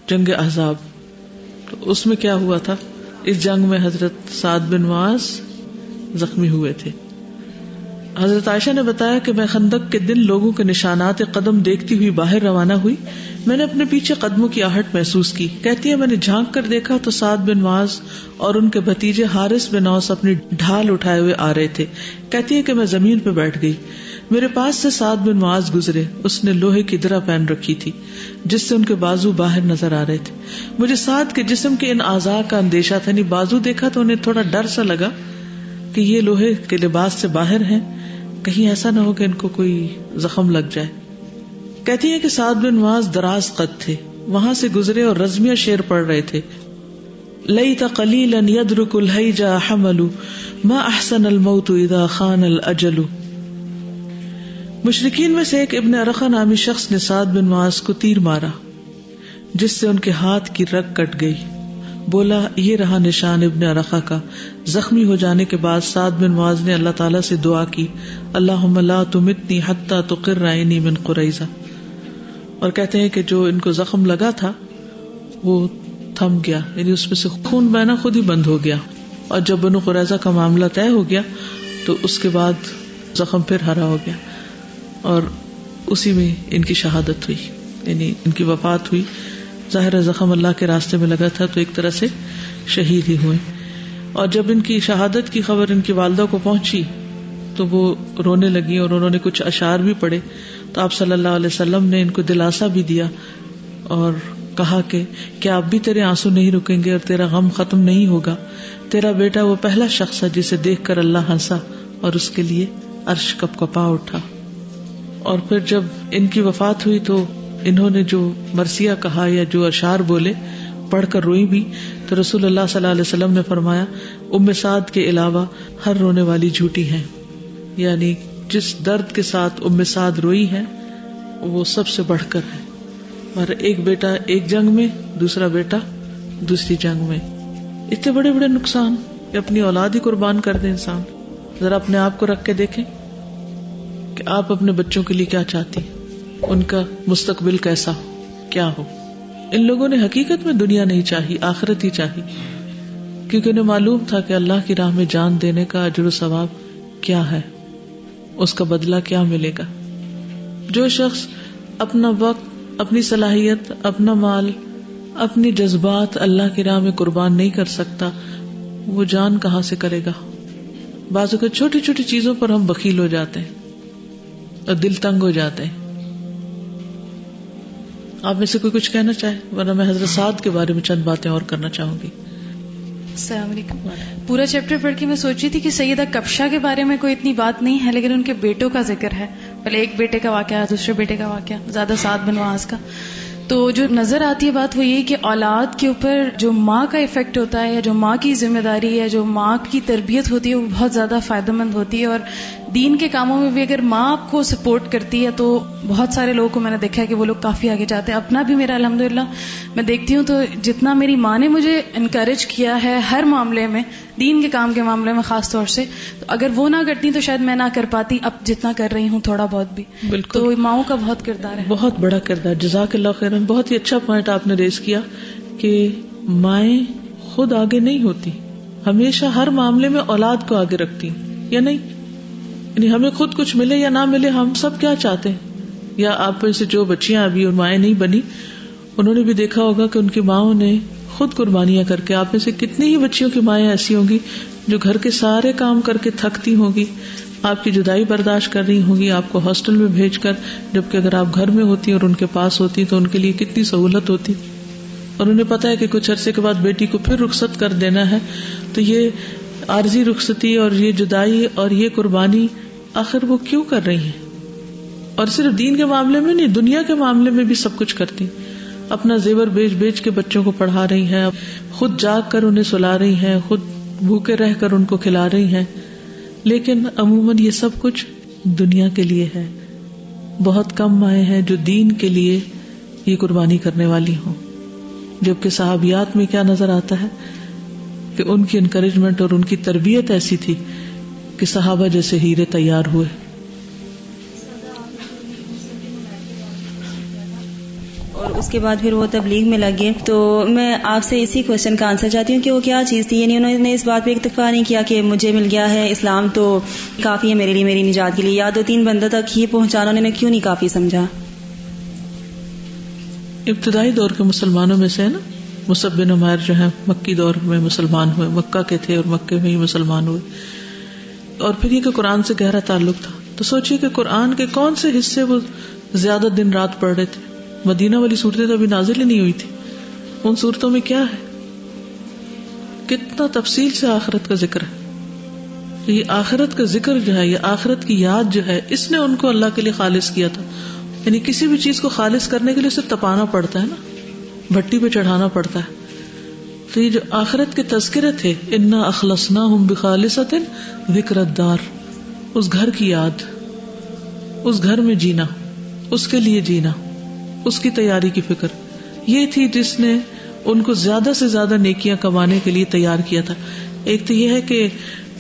جنگ احزاب. تو اس میں کیا ہوا تھا؟ اس جنگ میں حضرت سعد بن معاذ زخمی ہوئے تھے. حضرت عائشہ نے بتایا کہ میں خندق کے دن لوگوں کے نشانات قدم دیکھتی ہوئی باہر روانہ ہوئی. میں نے اپنے پیچھے قدموں کی آہٹ محسوس کی. کہتی ہے میں نے جھانک کر دیکھا تو سعد بن معاذ اور ان کے بھتیجے حارث بن اوس اپنی ڈھال اٹھائے ہوئے آ رہے تھے. کہتی ہے کہ میں زمین پہ بیٹھ گئی. میرے پاس سے سعد بن معاذ گزرے. اس نے لوہے کی درع پہن رکھی تھی جس سے ان کے بازو باہر نظر آ رہے تھے. مجھے سعد کے جسم کے ان اعضاء کا اندیشہ تھا. یعنی بازو دیکھا تو انہیں تھوڑا ڈر سا لگا کہ یہ لوہے کے لباس سے باہر ہیں, کہیں ایسا نہ ہو کہ ان کو کوئی زخم لگ جائے. کہتی ہے کہ سعد بن معاذ دراز قد تھے. وہاں سے گزرے اور رزمیہ شعر پڑھ رہے تھے. لیت قلیلا یدرک الہیجا حمل ما احسن الموت اذا خان الاجل. مشرکین میں سے ایک ابن ارقہ نامی شخص نے سعد بن معاذ کو تیر مارا جس سے ان کے ہاتھ کی رگ کٹ گئی. بولا یہ رہا نشان ابن ارقہ کا. زخمی ہو جانے کے بعد سعد بن معاذ نے اللہ تعالیٰ سے دعا کی, اللہم لا تمتنی حتی تقر عینی من قریظہ. اور کہتے ہیں کہ جو ان کو زخم لگا تھا وہ تھم گیا, یعنی اس میں سے خون بہنا خود ہی بند ہو گیا. اور جب بنو قریظہ کا معاملہ طے ہو گیا تو اس کے بعد زخم پھر ہرا ہو گیا اور اسی میں ان کی شہادت ہوئی, یعنی ان کی وفات ہوئی. ظاہر زخم اللہ کے راستے میں لگا تھا تو ایک طرح سے شہید ہی ہوئے. اور جب ان کی شہادت کی خبر ان کی والدہ کو پہنچی تو وہ رونے لگی اور انہوں نے کچھ اشعار بھی پڑھے. تو آپ صلی اللہ علیہ وسلم نے ان کو دلاسا بھی دیا اور کہا کہ کیا اب بھی تیرے آنسو نہیں رکیں گے اور تیرا غم ختم نہیں ہوگا؟ تیرا بیٹا وہ پہلا شخص ہے جسے دیکھ کر اللہ ہنسا اور اس کے لیے عرش کپ کپا اٹھا. اور پھر جب ان کی وفات ہوئی تو انہوں نے جو مرثیہ کہا یا جو اشعار بولے پڑھ کر روئی بھی. تو رسول اللہ صلی اللہ علیہ وسلم نے فرمایا ام سعد کے علاوہ ہر رونے والی جھوٹی ہیں, یعنی جس درد کے ساتھ ام سعد روئی ہے وہ سب سے بڑھ کر ہے. اور ایک بیٹا ایک جنگ میں, دوسرا بیٹا دوسری جنگ میں. اتنے بڑے بڑے نقصان کہ اپنی اولاد ہی قربان کر دے انسان. ذرا اپنے آپ کو رکھ کے دیکھیں کہ آپ اپنے بچوں کے لیے کیا چاہتی, ان کا مستقبل کیسا ہو, کیا ہو. ان لوگوں نے حقیقت میں دنیا نہیں چاہی, آخرت ہی چاہی, کیونکہ انہیں معلوم تھا کہ اللہ کی راہ میں جان دینے کا اجر و ثواب کیا ہے, اس کا بدلہ کیا ملے گا. جو شخص اپنا وقت, اپنی صلاحیت, اپنا مال, اپنی جذبات اللہ کی راہ میں قربان نہیں کر سکتا, وہ جان کہاں سے کرے گا. بعض اوقات چھوٹی چھوٹی چیزوں پر ہم بخیل ہو جاتے ہیں اور دل تنگ ہو جاتے ہیں. آپ میں سے کوئی کچھ کہنا چاہے؟ ورنہ میں حضرت سعد کے بارے میں چند باتیں اور کرنا چاہوں گی.
السلام علیکم. پورا چیپٹر پڑھ کے میں سوچی تھی کہ سیدہ کبشہ کے بارے میں کوئی اتنی بات نہیں ہے، لیکن ان کے بیٹوں کا ذکر ہے. پہلے ایک بیٹے کا واقعہ، دوسرے بیٹے کا واقعہ، زیادہ سعد بن معاذ کا. تو جو نظر آتی ہے بات وہ یہ کہ اولاد کے اوپر جو ماں کا ایفیکٹ ہوتا ہے، یا جو ماں کی ذمہ داری ہے، جو ماں کی تربیت ہوتی ہے، وہ بہت زیادہ فائدہ مند ہوتی ہے. اور دین کے کاموں میں بھی اگر ماں آپ کو سپورٹ کرتی ہے تو بہت سارے لوگوں کو میں نے دیکھا ہے کہ وہ لوگ کافی آگے جاتے ہیں. اپنا بھی میرا الحمدللہ میں دیکھتی ہوں تو جتنا میری ماں نے مجھے انکریج کیا ہے ہر معاملے میں، دین کے کام کے معاملے میں خاص طور سے، تو اگر وہ نہ کرتی تو شاید میں نہ کر پاتی اب جتنا کر رہی ہوں تھوڑا بہت بھی.
بالکل.
تو ماؤں کا بہت کردار ہے،
بہت بڑا کردار. جزاک اللہ خیرن. بہت ہی اچھا پوائنٹ آپ نے ریز کیا کہ مائیں خود آگے نہیں ہوتی، ہمیشہ ہر معاملے میں اولاد کو آگے رکھتی، یا نہیں؟ یعنی ہمیں خود کچھ ملے یا نہ ملے، ہم سب کیا چاہتے ہیں؟ یا آپ میں سے جو بچیاں ابھی اور مائیں نہیں بنی، انہوں نے بھی دیکھا ہوگا کہ ان کی ماؤں نے خود قربانیاں کر کے، آپ میں سے کتنی ہی بچیوں کی مائیں ایسی ہوں گی جو گھر کے سارے کام کر کے تھکتی ہوں گی، آپ کی جدائی برداشت کر رہی ہوں گی، آپ کو ہاسٹل میں بھیج کر، جبکہ اگر آپ گھر میں ہوتی اور ان کے پاس ہوتی تو ان کے لیے کتنی سہولت ہوتی. اور انہیں پتا ہے کہ کچھ عرصے کے بعد بیٹی کو پھر رخصت کر دینا ہے. تو یہ عارضی رخصتی اور یہ جدائی اور یہ قربانی آخر وہ کیوں کر رہی ہیں؟ اور صرف دین کے معاملے میں نہیں، دنیا کے معاملے میں بھی سب کچھ کرتی. اپنا زیور بیچ بیچ کے بچوں کو پڑھا رہی ہیں، خود جاگ کر انہیں سلا رہی ہیں، خود بھوکے رہ کر ان کو کھلا رہی ہیں. لیکن عموماً یہ سب کچھ دنیا کے لیے ہے. بہت کم مائیں ہیں جو دین کے لیے یہ قربانی کرنے والی ہوں. جبکہ صحابیات میں کیا نظر آتا ہے کہ ان کی انکریجمنٹ اور ان کی تربیت ایسی تھی کہ صحابہ جیسے ہیرے تیار ہوئے.
اور اس کے بعد پھر وہ تبلیغ میں لگے. تو میں آپ سے اسی کوشچن کا آنسر چاہتی ہوں کہ وہ کیا چیز تھی؟ یعنی انہوں نے اس بات پہ اکتفا نہیں کیا کہ مجھے مل گیا ہے اسلام تو کافی ہے میرے لیے، میری نجات کے لیے، یا 2-3 بندوں تک ہی پہنچانا انہوں نے کیوں نہیں کافی سمجھا؟
ابتدائی دور کے مسلمانوں میں سے ہے نا، مصعب بن عمیر جو ہے مکی دور میں مسلمان ہوئے، مکہ کے تھے اور مکے میں ہی مسلمان ہوئے. اور پھر یہ کہ قرآن سے گہرا تعلق تھا. تو سوچئے کہ قرآن کے کون سے حصے وہ زیادہ دن رات پڑھ رہے تھے. مدینہ والی صورتیں تو ابھی نازل ہی نہیں ہوئی تھی. ان صورتوں میں کیا ہے، کتنا تفصیل سے آخرت کا ذکر ہے. یہ آخرت کا ذکر جو ہے، یہ آخرت کی یاد جو ہے، اس نے ان کو اللہ کے لیے خالص کیا تھا. یعنی کسی بھی چیز کو خالص کرنے کے لیے اسے تپانا پڑتا ہے نا، بھٹی پہ چڑھانا پڑتا ہے. تو یہ جو آخرت کے تذکرے تھے، انا اخلصناہم بخالصۃ ذکر الدار، اس گھر کی یاد، اس گھر میں جینا، اس کے لیے جینا، اس کی تیاری کی فکر، یہ تھی جس نے ان کو زیادہ سے زیادہ نیکیاں کمانے کے لیے تیار کیا تھا. ایک تو یہ ہے کہ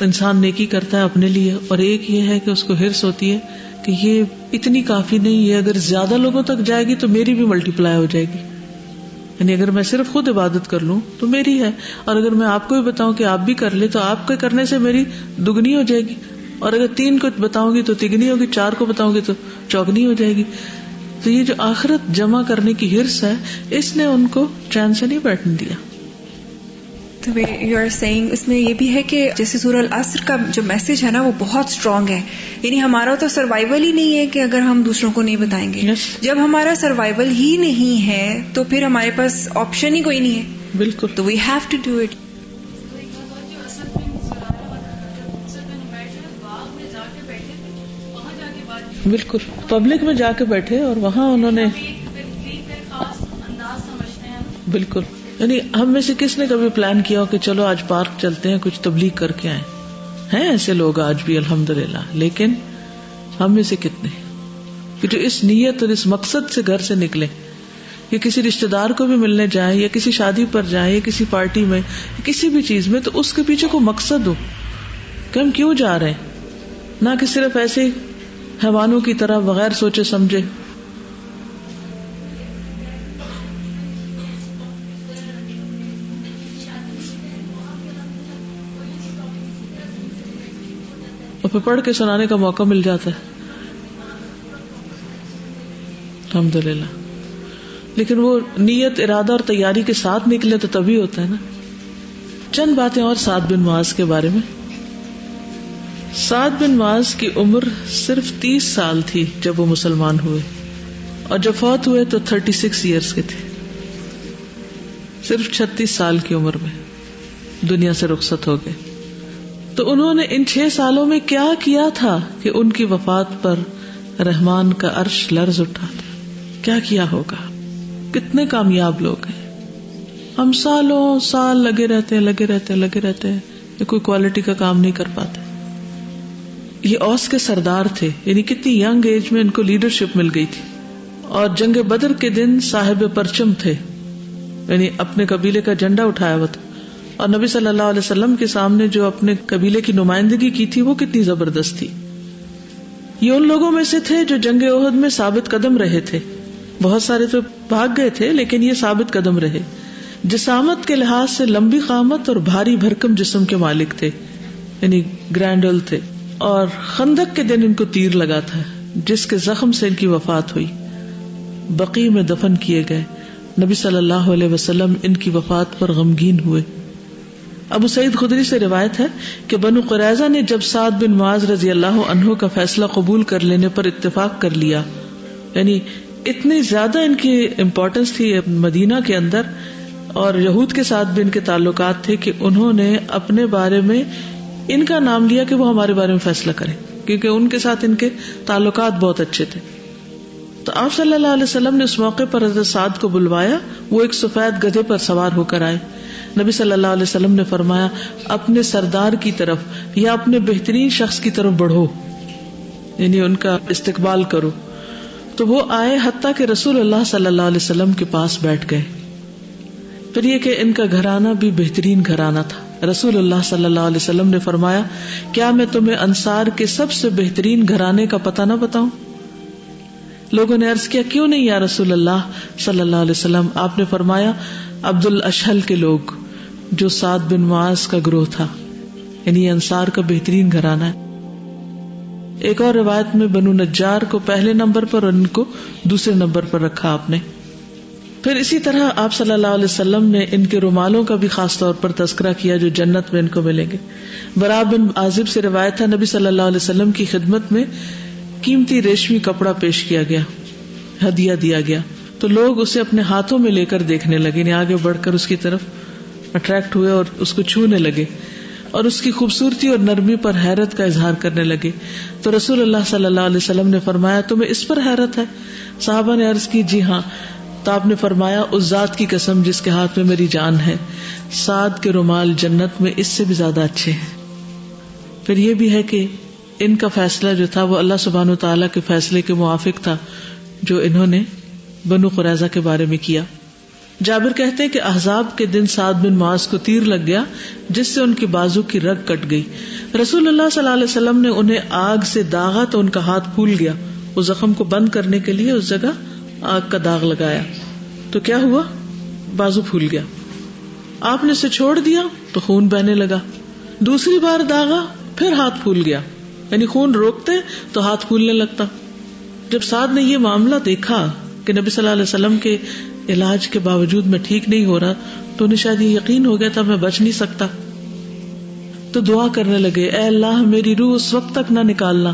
انسان نیکی کرتا ہے اپنے لیے، اور ایک یہ ہے کہ اس کو حرص ہوتی ہے کہ یہ اتنی کافی نہیں ہے، اگر زیادہ لوگوں تک جائے گی تو میری بھی ملٹی پلائی ہو جائے گی. یعنی اگر میں صرف خود عبادت کر لوں تو میری ہے، اور اگر میں آپ کو بھی بتاؤں کہ آپ بھی کر لیں تو آپ کے کرنے سے میری دگنی ہو جائے گی، اور اگر 3 کو بتاؤں گی تو تگنی ہوگی، 4 کو بتاؤں گی تو چوگنی ہو جائے گی. تو یہ جو آخرت جمع کرنے کی حرص ہے، اس نے ان کو چین سے نہیں بیٹھنے دیا.
تو یو آر سیئنگ اس میں یہ بھی ہے کہ جیسے سورہ العصر کا جو میسج ہے نا وہ بہت اسٹرانگ ہے. یعنی ہمارا تو سروائیول ہی نہیں ہے کہ اگر ہم دوسروں کو نہیں بتائیں گے. جب ہمارا سروائیول ہی نہیں ہے تو پھر ہمارے پاس آپشن ہی کوئی نہیں ہے.
بالکل.
تو we have to do it.
بالکل پبلک میں جا کے بیٹھے اور وہاں انہوں نے بالکل، یعنی ہم میں سے کس نے کبھی پلان کیا ہو کہ چلو آج پارک چلتے ہیں کچھ تبلیغ کر کے آئیں؟ ہیں ایسے لوگ آج بھی الحمدللہ، لیکن ہم میں سے کتنے کہ جو اس نیت اور اس مقصد سے گھر سے نکلے، یا کسی رشتہ دار کو بھی ملنے جائیں، یا کسی شادی پر جائیں، یا کسی پارٹی میں، کسی بھی چیز میں، تو اس کے پیچھے کوئی مقصد ہو کہ ہم کیوں جا رہے ہیں، نہ کہ صرف ایسے حیوانوں کی طرح بغیر سوچے سمجھے. اور پھر پڑھ کے سنانے کا موقع مل جاتا ہے الحمدللہ. لیکن وہ نیت، ارادہ اور تیاری کے ساتھ نکلے تو تبھی ہوتا ہے نا. چند باتیں اور سعد بن معاذ کے بارے میں. سعد بن معاذ کی عمر صرف 30 سال تھی جب وہ مسلمان ہوئے، اور جب فوت ہوئے تو 36 ایئرس کے تھے. صرف 36 سال کی عمر میں دنیا سے رخصت ہو گئے. تو انہوں نے ان 6 سالوں میں کیا کیا تھا کہ ان کی وفات پر رحمان کا عرش لرز اٹھا تھا؟ کیا کیا ہوگا؟ کتنے کامیاب لوگ ہیں. ہم سالوں سال لگے رہتے ہیں، یہ کوئی کوالٹی کا کام نہیں کر پاتے. یہ اوس کے سردار تھے، یعنی کتنی ینگ ایج میں ان کو لیڈرشپ مل گئی تھی. اور جنگ بدر کے دن صاحب پرچم تھے، یعنی اپنے قبیلے کا جھنڈا اٹھایا ہوا تھا. اور نبی صلی اللہ علیہ وسلم کے سامنے جو اپنے قبیلے کی نمائندگی کی تھی وہ کتنی زبردست تھی. یہ ان لوگوں میں سے تھے جو جنگ احد میں ثابت قدم رہے تھے. بہت سارے تو بھاگ گئے تھے لیکن یہ ثابت قدم رہے. جسامت کے لحاظ سے لمبی قامت اور بھاری بھرکم جسم کے مالک تھے، یعنی گرینڈل تھے. اور خندق کے دن ان کو تیر لگا تھا جس کے زخم سے ان کی وفات ہوئی. بقیع میں دفن کیے گئے. نبی صلی اللہ علیہ وسلم ان کی وفات پر غمگین ہوئے. ابو سعید خدری سے روایت ہے کہ بنو قریظہ نے جب سعد بن معاذ رضی اللہ عنہ کا فیصلہ قبول کر لینے پر اتفاق کر لیا، یعنی اتنی زیادہ ان کی امپورٹنس تھی مدینہ کے اندر اور یہود کے ساتھ بھی ان کے تعلقات تھے کہ انہوں نے اپنے بارے میں ان کا نام لیا کہ وہ ہمارے بارے میں فیصلہ کریں، کیونکہ ان کے ساتھ ان کے تعلقات بہت اچھے تھے. تو آپ صلی اللہ علیہ وسلم نے اس موقع پر حضرت سعد کو بلوایا. وہ ایک سفید گدھے پر سوار ہو کر آئے. نبی صلی اللہ علیہ وسلم نے فرمایا اپنے سردار کی طرف یا اپنے بہترین شخص کی طرف بڑھو، یعنی ان کا استقبال کرو. تو وہ آئے حتیٰ کہ رسول اللہ صلی اللہ علیہ وسلم کے پاس بیٹھ گئے. پھر یہ کہ ان کا گھرانہ بھی بہترین گھرانہ تھا. رسول اللہ صلی اللہ علیہ وسلم نے فرمایا کیا میں تمہیں انصار کے سب سے بہترین گھرانے کا پتہ نہ بتاؤں؟ لوگوں نے عرض کیا کیوں نہیں یا رسول اللہ صلی اللہ علیہ وسلم؟ آپ نے فرمایا عبد الاشہل کے لوگ، جو سعد بن معاذ کا گروہ تھا، یعنی انصار کا بہترین گھرانہ ہے. ایک اور روایت میں بنو نجار کو پہلے نمبر پر اور ان کو دوسرے نمبر پر رکھا آپ نے. پھر اسی طرح آپ صلی اللہ علیہ وسلم نے ان کے رومالوں کا بھی خاص طور پر تذکرہ کیا جو جنت میں ان کو ملیں گے. برا بن عازب سے روایت ہے نبی صلی اللہ علیہ وسلم کی خدمت میں قیمتی ریشمی کپڑا پیش کیا گیا، ہدیہ دیا گیا. تو لوگ اسے اپنے ہاتھوں میں لے کر دیکھنے لگے، یعنی آگے بڑھ کر اس کی طرف اٹریکٹ ہوئے اور اس کو چھونے لگے اور اس کی خوبصورتی اور نرمی پر حیرت کا اظہار کرنے لگے. تو رسول اللہ صلی اللہ علیہ وسلم نے فرمایا تمہیں اس پر حیرت ہے؟ صحابہ نے عرض کی جی ہاں. تو آپ نے فرمایا اس ذات کی قسم جس کے ہاتھ میں میری جان ہے، سعد کے رومال جنت میں اس سے بھی زیادہ اچھے ہیں. پھر یہ بھی ہے کہ ان کا فیصلہ جو تھا وہ اللہ سبحانہ وتعالیٰ کے فیصلے کے موافق تھا جو انہوں نے بنو قریظہ کے بارے میں کیا. جابر کہتے ہیں کہ احزاب کے دن سعد بن معاذ کو تیر لگ گیا جس سے ان کی بازو کی رگ کٹ گئی. رسول اللہ صلی اللہ علیہ وسلم نے انہیں آگ سے داغا تو ان کا ہاتھ پھول گیا. اس زخم کو بند کرنے کے لیے اس جگہ آگ کا داغ لگایا تو کیا ہوا؟ بازو پھول گیا. آپ نے اسے چھوڑ دیا تو خون بہنے لگا. دوسری بار داغا پھر ہاتھ پھول گیا، یعنی خون روکتے تو ہاتھ پھولنے لگتا. جب سعد نے یہ معاملہ دیکھا کہ نبی صلی اللہ علیہ وسلم کے علاج کے باوجود میں ٹھیک نہیں ہو رہا تو انہیں شاید یہ یقین ہو گیا تھا میں بچ نہیں سکتا. تو دعا کرنے لگے اے اللہ میری روح اس وقت تک نہ نکالنا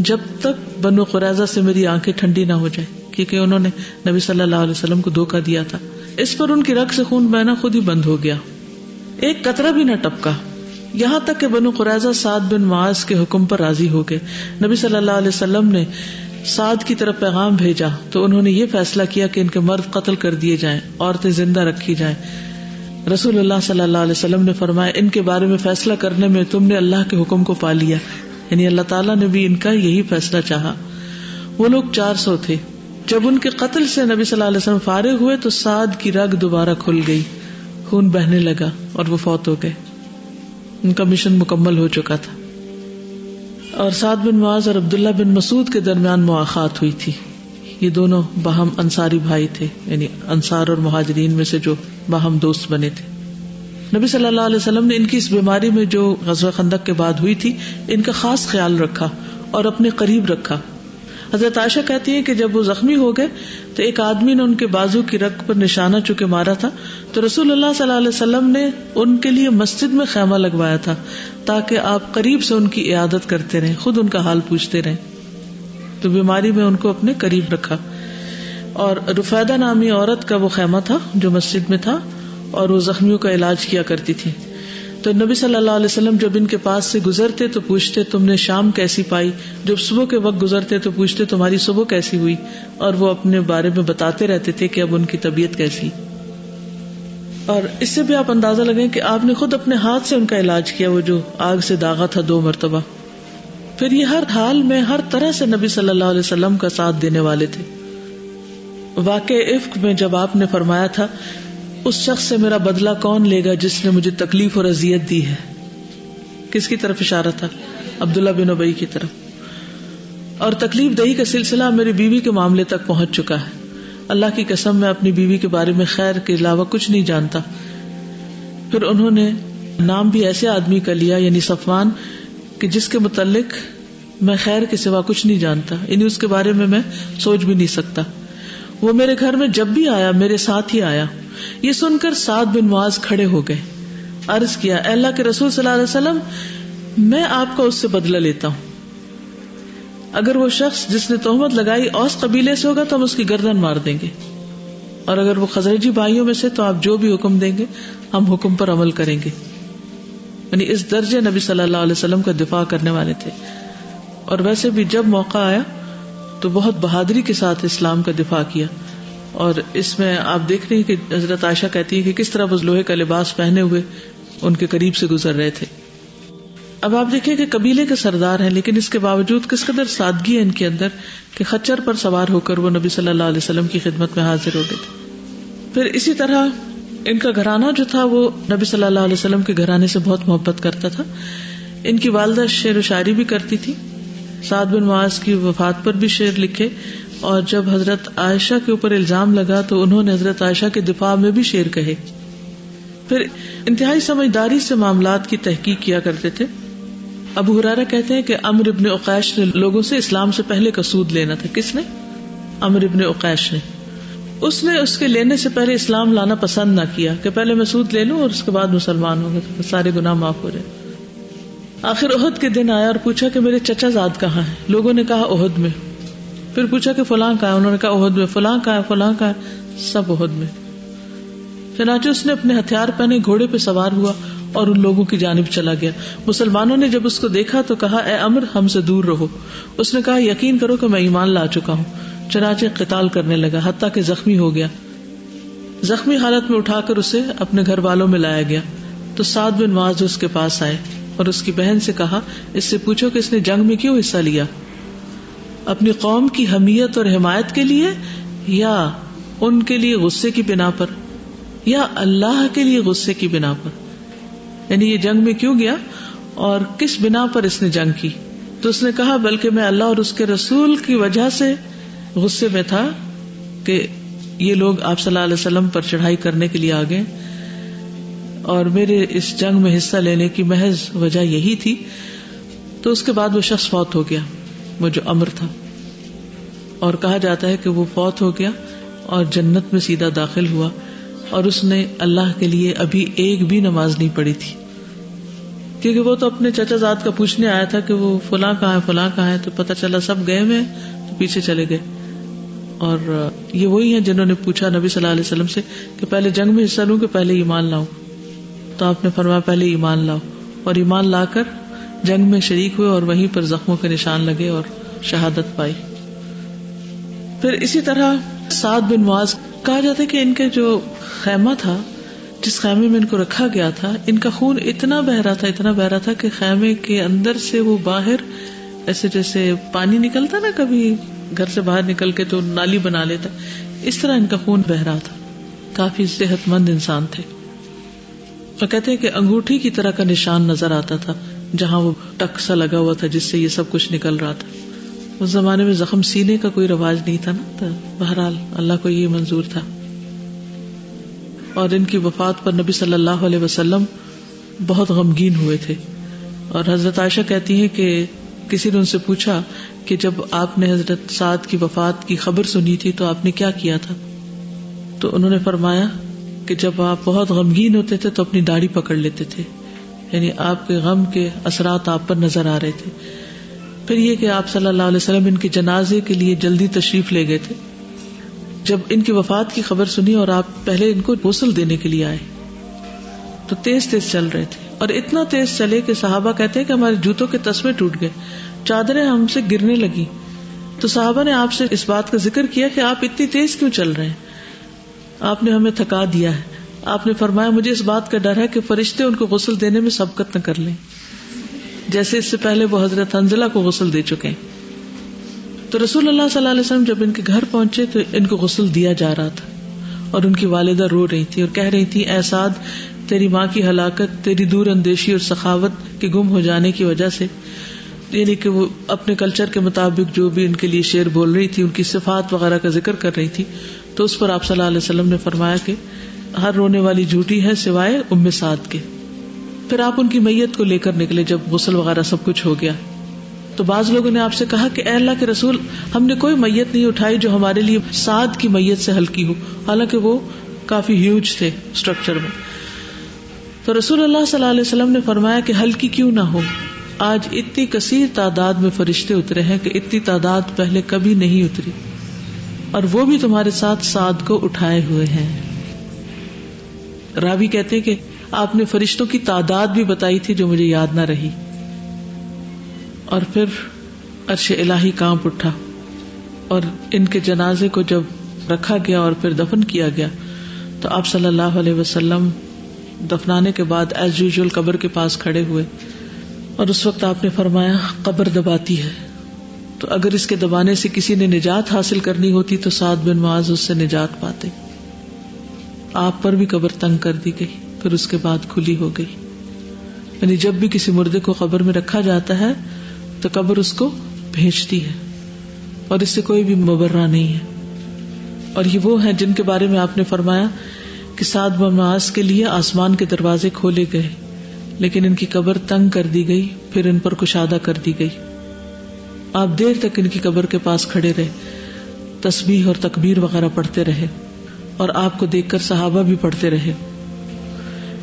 جب تک بنو قریظہ سے میری آنکھیں ٹھنڈی نہ ہو جائے، کیونکہ انہوں نے نبی صلی اللہ علیہ وسلم کو دھوکہ دیا تھا. اس پر ان کی رگ سے خون بہنا خود ہی بند ہو گیا، ایک قطرہ بھی نہ ٹپکا، یہاں تک کہ بنو قریظہ سعد بن معاذ کے حکم پر راضی ہو گئے. نبی صلی اللہ علیہ وسلم نے سعد کی طرف پیغام بھیجا تو انہوں نے یہ فیصلہ کیا کہ ان کے مرد قتل کر دیے جائیں، عورتیں زندہ رکھی جائیں. رسول اللہ صلی اللہ علیہ وسلم نے فرمایا ان کے بارے میں فیصلہ کرنے میں تم نے اللہ کے حکم کو پا لیا، یعنی اللہ تعالیٰ نے بھی ان کا یہی فیصلہ چاہا. وہ لوگ 400 تھے. جب ان کے قتل سے نبی صلی اللہ علیہ وسلم فارغ ہوئے تو سعد کی رگ دوبارہ کھل گئی، خون بہنے لگا اور وہ فوت ہو گئے. ان کا مشن مکمل ہو چکا تھا. اور سعد بن معاذ اور عبداللہ بن مسعود کے درمیان مواخات ہوئی تھی. یہ دونوں باہم انصاری بھائی تھے، یعنی انصار اور مہاجرین میں سے جو باہم دوست بنے تھے. نبی صلی اللہ علیہ وسلم نے ان کی اس بیماری میں جو غزوہ خندق کے بعد ہوئی تھی ان کا خاص خیال رکھا اور اپنے قریب رکھا. حضرت عائشہ کہتی ہیں کہ جب وہ زخمی ہو گئے تو ایک آدمی نے ان کے بازو کی رگ پر نشانہ چکے مارا تھا، تو رسول اللہ صلی اللہ علیہ وسلم نے ان کے لیے مسجد میں خیمہ لگوایا تھا تاکہ آپ قریب سے ان کی عیادت کرتے رہیں، خود ان کا حال پوچھتے رہیں. تو بیماری میں ان کو اپنے قریب رکھا. اور رفیدہ نامی عورت کا وہ خیمہ تھا جو مسجد میں تھا اور وہ زخمیوں کا علاج کیا کرتی تھی. تو نبی صلی اللہ علیہ وسلم جب ان کے پاس سے گزرتے تو پوچھتے تم نے شام کیسی پائی، جب صبح کے وقت گزرتے تو پوچھتے تمہاری صبح کیسی ہوئی، اور وہ اپنے بارے میں بتاتے رہتے تھے کہ اب ان کی طبیعت کیسی. اور اس سے بھی آپ اندازہ لگیں کہ آپ نے خود اپنے ہاتھ سے ان کا علاج کیا، وہ جو آگ سے داغا تھا 2 مرتبہ. پھر یہ ہر حال میں ہر طرح سے نبی صلی اللہ علیہ وسلم کا ساتھ دینے والے تھے. واقع افک میں جب آپ نے فرمایا تھا اس شخص سے میرا بدلہ کون لے گا جس نے مجھے تکلیف اور اذیت دی ہے، کس کی طرف اشارہ تھا؟ عبداللہ بن ابی کی طرف. اور تکلیف دہی کا سلسلہ میری بیوی کے معاملے تک پہنچ چکا ہے. اللہ کی قسم میں اپنی بیوی کے بارے میں خیر کے علاوہ کچھ نہیں جانتا. پھر انہوں نے نام بھی ایسے آدمی کا لیا، یعنی صفوان، کہ جس کے متعلق میں خیر کے سوا کچھ نہیں جانتا، یعنی اس کے بارے میں سوچ بھی نہیں سکتا. وہ میرے گھر میں جب بھی آیا میرے ساتھ ہی آیا. یہ سن کر سعد بن معاذ کھڑے ہو گئے. عرض کیا اے اللہ کے رسول صلی اللہ علیہ وسلم، میں آپ کا اس سے بدلہ لیتا ہوں. اگر وہ شخص جس نے تہمت لگائی اوس قبیلے سے ہوگا تو ہم اس کی گردن مار دیں گے، اور اگر وہ خزرجی بھائیوں میں سے تو آپ جو بھی حکم دیں گے ہم حکم پر عمل کریں گے. یعنی اس درجے نبی صلی اللہ علیہ وسلم کا دفاع کرنے والے تھے. اور ویسے بھی جب موقع آیا تو بہت بہادری کے ساتھ اسلام کا دفاع کیا. اور اس میں آپ دیکھ رہے ہیں کہ حضرت عائشہ کہتی ہے کہ کس طرح وہ لوہے کا لباس پہنے ہوئے ان کے قریب سے گزر رہے تھے. اب آپ دیکھیں کہ قبیلے کے سردار ہیں لیکن اس کے باوجود کس قدر سادگی ہے ان کے اندر کہ خچر پر سوار ہو کر وہ نبی صلی اللہ علیہ وسلم کی خدمت میں حاضر ہو گئے تھے. پھر اسی طرح ان کا گھرانہ جو تھا وہ نبی صلی اللہ علیہ وسلم کے گھرانے سے بہت محبت کرتا تھا. ان کی والدہ شعر و شاعری بھی کرتی تھی. سعد بن معاذ کی وفات پر بھی شعر لکھے، اور جب حضرت عائشہ کے اوپر الزام لگا تو انہوں نے حضرت عائشہ کے دفاع میں بھی شعر کہے. پھر انتہائی سمجھداری سے معاملات کی تحقیق کیا کرتے تھے. ابو ہریرہ کہتے ہیں کہ عمرو بن عقیش نے لوگوں سے اسلام سے پہلے کا سود لینا تھا. کس نے؟ عمرو بن عقیش نے. اس نے اس کے لینے سے پہلے اسلام لانا پسند نہ کیا کہ پہلے میں سود لے لوں اور اس کے بعد مسلمان ہو گئے تو سارے گناہ معاف ہو جائے. آخر احد کے دن آیا اور پوچھا کہ میرے چچا زاد کہاں ہیں؟ لوگوں نے کہا احد میں. پھر پوچھا کہ فلاں کہاں ہے؟ انہوں نے کہا احد میں. فلاں کہاں ہے؟ فلاں کہاں ہے؟ سب احد میں. چنانچہ اس نے اپنے ہتھیار پہنے گھوڑے پہ سوار ہوا اور ان لوگوں کی جانب چلا گیا. مسلمانوں نے جب اس کو دیکھا تو کہا اے عمرو ہم سے دور رہو. اس نے کہا یقین کرو کہ میں ایمان لا چکا ہوں. چنانچہ قتال کرنے لگا حتیٰ کہ زخمی ہو گیا. زخمی حالت میں اٹھا کر اسے اپنے گھر والوں میں لایا گیا تو سعد بن معاذ اس کے پاس آئے اور اس کی بہن سے کہا اس سے پوچھو کہ اس نے جنگ میں کیوں حصہ لیا، اپنی قوم کی حمیت اور حمایت کے لیے، یا ان کے لیے غصے کی بنا پر، یا اللہ کے لیے غصے کی بنا پر. یعنی یہ جنگ میں کیوں گیا اور کس بنا پر اس نے جنگ کی. تو اس نے کہا بلکہ میں اللہ اور اس کے رسول کی وجہ سے غصے میں تھا کہ یہ لوگ آپ صلی اللہ علیہ وسلم پر چڑھائی کرنے کے لیے آ گئے اور میرے اس جنگ میں حصہ لینے کی محض وجہ یہی تھی. تو اس کے بعد وہ شخص فوت ہو گیا، وہ جو عمر تھا، اور کہا جاتا ہے کہ وہ فوت ہو گیا اور جنت میں سیدھا داخل ہوا اور اس نے اللہ کے لیے ابھی ایک بھی نماز نہیں پڑھی تھی، کیونکہ وہ تو اپنے چچا زاد کا پوچھنے آیا تھا کہ وہ فلاں کہاں ہے فلاں کہاں ہے. تو پتہ چلا سب گئے ہوئے تو پیچھے چلے گئے. اور یہ وہی ہیں جنہوں نے پوچھا نبی صلی اللہ علیہ وسلم سے کہ پہلے جنگ میں حصہ لوں کہ پہلے ایمان لاؤں. تو آپ نے فرمایا پہلے ایمان لاؤ، اور ایمان لا کر جنگ میں شریک ہوئے اور وہیں پر زخموں کے نشان لگے اور شہادت پائی. پھر اسی طرح سعد بن معاذ، کہا جاتا ہے کہ ان کے جو خیمہ تھا جس خیمے میں ان کو رکھا گیا تھا، ان کا خون اتنا بہ رہا تھا کہ خیمے کے اندر سے وہ باہر ایسے جیسے پانی نکلتا نا کبھی گھر سے باہر نکل کے تو نالی بنا لیتا، اس طرح ان کا خون بہ رہا تھا. کافی صحت مند انسان تھے. تو کہتے ہیں کہ انگوٹھی کی طرح کا نشان نظر آتا تھا جہاں وہ ٹک سا لگا ہوا تھا جس سے یہ سب کچھ نکل رہا تھا. اس زمانے میں زخم سینے کا کوئی رواج نہیں تھا نا، تو بہرحال اللہ کو یہ منظور تھا. اور ان کی وفات پر نبی صلی اللہ علیہ وسلم بہت غمگین ہوئے تھے. اور حضرت عائشہ کہتی ہیں کہ کسی نے ان سے پوچھا کہ جب آپ نے حضرت سعد کی وفات کی خبر سنی تھی تو آپ نے کیا کیا تھا؟ تو انہوں نے فرمایا کہ جب آپ بہت غمگین ہوتے تھے تو اپنی داڑھی پکڑ لیتے تھے، یعنی آپ کے غم کے اثرات آپ پر نظر آ رہے تھے. پھر یہ کہ آپ صلی اللہ علیہ وسلم ان کے جنازے کے لیے جلدی تشریف لے گئے تھے. جب ان کی وفات کی خبر سنی اور آپ پہلے ان کو غسل دینے کے لیے آئے تو تیز تیز چل رہے تھے، اور اتنا تیز چلے کہ صحابہ کہتے ہیں کہ ہمارے جوتوں کے تسمے ٹوٹ گئے، چادریں ہم سے گرنے لگی. تو صحابہ نے آپ سے اس بات کا ذکر کیا کہ آپ اتنی تیز کیوں چل رہے ہیں، آپ نے ہمیں تھکا دیا ہے. آپ نے فرمایا مجھے اس بات کا ڈر ہے کہ فرشتے ان کو غسل دینے میں سبقت نہ کر لیں، جیسے اس سے پہلے وہ حضرت حنظلہ کو غسل دے چکے ہیں. تو رسول اللہ صلی اللہ علیہ وسلم جب ان کے گھر پہنچے تو ان کو غسل دیا جا رہا تھا، اور ان کی والدہ رو رہی تھی اور کہہ رہی تھی اے سعد، تیری ماں کی ہلاکت تیری دور اندیشی اور سخاوت کے گم ہو جانے کی وجہ سے، یعنی کہ وہ اپنے کلچر کے مطابق جو بھی ان کے لیے شعر بول رہی تھی، ان کی صفات وغیرہ کا ذکر کر رہی تھی. تو اس پر آپ صلی اللہ علیہ وسلم نے فرمایا کہ ہر رونے والی جھوٹی ہے سوائے ام سعد کے. پھر آپ ان کی میت کو لے کر نکلے جب غسل وغیرہ سب کچھ ہو گیا. تو بعض لوگوں نے آپ سے کہا کہ اے اللہ کے رسول، ہم نے کوئی میت نہیں اٹھائی جو ہمارے لیے سعد کی میت سے ہلکی ہو، حالانکہ وہ کافی ہیوج تھے اسٹرکچر میں. تو رسول اللہ صلی اللہ علیہ وسلم نے فرمایا کہ ہلکی کیوں نہ ہو، آج اتنی کثیر تعداد میں فرشتے اترے ہیں کہ اتنی تعداد پہلے کبھی نہیں اتری، اور وہ بھی تمہارے ساتھ سعد کو اٹھائے ہوئے ہیں. راوی کہتے ہیں کہ آپ نے فرشتوں کی تعداد بھی بتائی تھی جو مجھے یاد نہ رہی. اور پھر عرش الہی کانپ اٹھا، اور ان کے جنازے کو جب رکھا گیا اور پھر دفن کیا گیا تو آپ صلی اللہ علیہ وسلم دفنانے کے بعد ایز یوزول قبر کے پاس کھڑے ہوئے، اور اس وقت آپ نے فرمایا قبر دباتی ہے، تو اگر اس کے دبانے سے کسی نے نجات حاصل کرنی ہوتی تو سعد بن معاذ اس سے نجات پاتے. آپ پر بھی قبر تنگ کر دی گئی، پھر اس کے بعد کھلی ہو گئی. یعنی جب بھی کسی مردے کو قبر میں رکھا جاتا ہے تو قبر اس کو بھیجتی ہے، اور اس سے کوئی بھی مبرہ نہیں ہے. اور یہ وہ ہیں جن کے بارے میں آپ نے فرمایا کہ سعد بن معاذ کے لیے آسمان کے دروازے کھولے گئے لیکن ان کی قبر تنگ کر دی گئی، پھر ان پر کشادہ کر دی گئی. آپ دیر تک ان کی قبر کے پاس کھڑے رہے، تسبیح اور تکبیر وغیرہ پڑھتے رہے، اور آپ کو دیکھ کر صحابہ بھی پڑھتے رہے.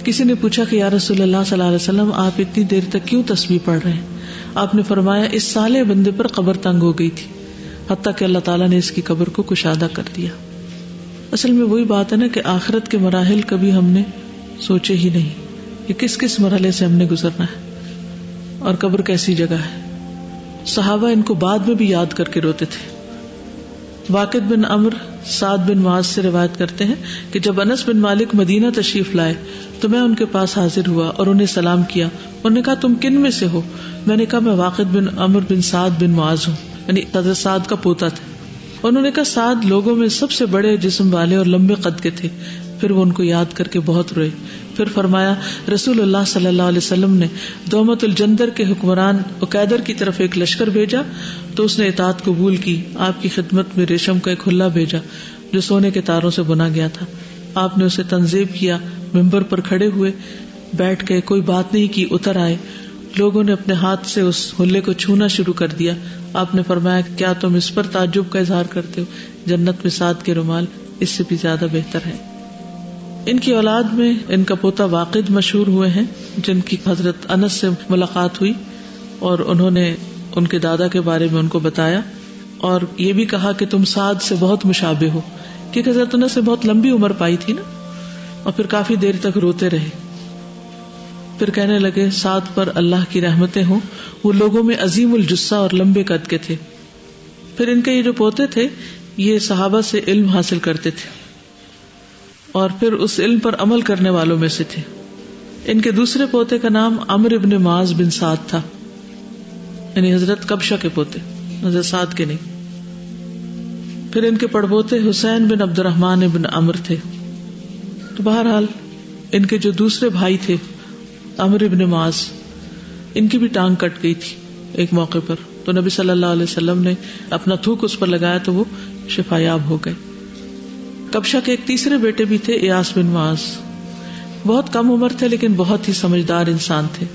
کسی نے پوچھا کہ یا رسول اللہ صلی اللہ علیہ وسلم آپ اتنی دیر تک کیوں تسبیح پڑھ رہے ہیں؟ آپ نے فرمایا اس صالح بندے پر قبر تنگ ہو گئی تھی، حتیٰ کہ اللہ تعالیٰ نے اس کی قبر کو کشادہ کر دیا. اصل میں وہی بات ہے نا کہ آخرت کے مراحل کبھی ہم نے سوچے ہی نہیں کہ کس کس مرحلے سے ہم نے گزرنا ہے، اور قبر کیسی جگہ ہے. صحابہ ان کو بعد میں بھی یاد کر کے روتے تھے. واقد بن عمرو سعد بن معاذ سے روایت کرتے ہیں کہ جب انس بن مالک مدینہ تشریف لائے تو میں ان کے پاس حاضر ہوا اور انہیں سلام کیا. انہوں نے کہا تم کن میں سے ہو؟ میں نے کہا میں واقد بن عمرو بن سعد بن معاذ ہوں، یعنی حضرت سعد کا پوتا تھا. انہوں نے کہا سعد لوگوں میں سب سے بڑے جسم والے اور لمبے قد کے تھے. پھر وہ ان کو یاد کر کے بہت روئے. پھر فرمایا رسول اللہ صلی اللہ علیہ وسلم نے دومت الجندر کے حکمران عقیدر کی طرف ایک لشکر بھیجا تو اس نے اطاعت قبول کی. آپ کی خدمت میں ریشم کا ایک حلہ بھیجا جو سونے کے تاروں سے بنا گیا تھا. آپ نے اسے تنزیب کیا، ممبر پر کھڑے ہوئے، بیٹھ گئے، کوئی بات نہیں کی، اتر آئے. لوگوں نے اپنے ہاتھ سے اس حلے کو چھونا شروع کر دیا. آپ نے فرمایا کیا تم اس پر تعجب کا اظہار کرتے ہو؟ جنت میں سعد کے رومال اس سے بھی زیادہ بہتر ہے. ان کی اولاد میں ان کا پوتا واقد مشہور ہوئے ہیں جن کی حضرت انس سے ملاقات ہوئی، اور انہوں نے ان کے دادا کے بارے میں ان کو بتایا اور یہ بھی کہا کہ تم سعد سے بہت مشابہ ہو، کیونکہ حضرت انس نے بہت لمبی عمر پائی تھی نا. اور پھر کافی دیر تک روتے رہے. پھر کہنے لگے سعد پر اللہ کی رحمتیں ہوں، وہ لوگوں میں عظیم الجثہ اور لمبے قد کے تھے. پھر ان کے یہ جو پوتے تھے یہ صحابہ سے علم حاصل کرتے تھے اور پھر اس علم پر عمل کرنے والوں میں سے تھے. ان کے دوسرے پوتے کا نام عمرو بن معاذ بن سعد تھا، یعنی حضرت کبشہ کے پوتے، حضرت سعد کے نہیں. پھر ان کے پڑپوتے حسین بن عبد الرحمن بن عمرو تھے. تو بہرحال ان کے جو دوسرے بھائی تھے عمرو بن معاذ، ان کی بھی ٹانگ کٹ گئی تھی ایک موقع پر، تو نبی صلی اللہ علیہ وسلم نے اپنا تھوک اس پر لگایا تو وہ شفا یاب ہو گئے. کبشہ کے ایک تیسرے بیٹے بھی تھے ایاس بن معاذ، بہت کم عمر تھے لیکن بہت ہی سمجھدار انسان تھے.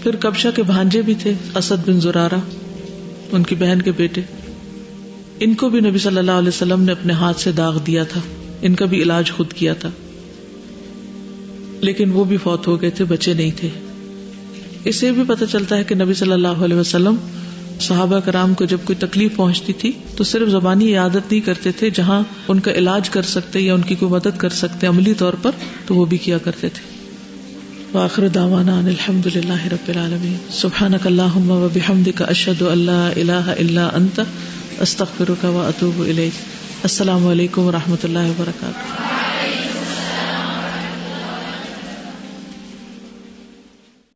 پھر کبشہ کے بھانجے بھی تھے اسد بن زرارہ، ان کی بہن کے بیٹے، ان کو بھی نبی صلی اللہ علیہ وسلم نے اپنے ہاتھ سے داغ دیا تھا، ان کا بھی علاج خود کیا تھا، لیکن وہ بھی فوت ہو گئے تھے، بچے نہیں تھے. اس سے بھی پتہ چلتا ہے کہ نبی صلی اللہ علیہ وسلم صحابہ کرام کو جب کوئی تکلیف پہنچتی تھی تو صرف زبانی عیادت نہیں کرتے تھے، جہاں ان کا علاج کر سکتے یا ان کی کوئی مدد کر سکتے عملی طور پر تو وہ بھی کیا کرتے تھے. وآخر دعوانا ان الحمد للہ رب العالمین. سبحانک اللہم وبحمدک اشہد ان لا الہ الا انت استغفرک واتوب الیک. السلام علیکم ورحمۃ اللہ وبرکاتہ.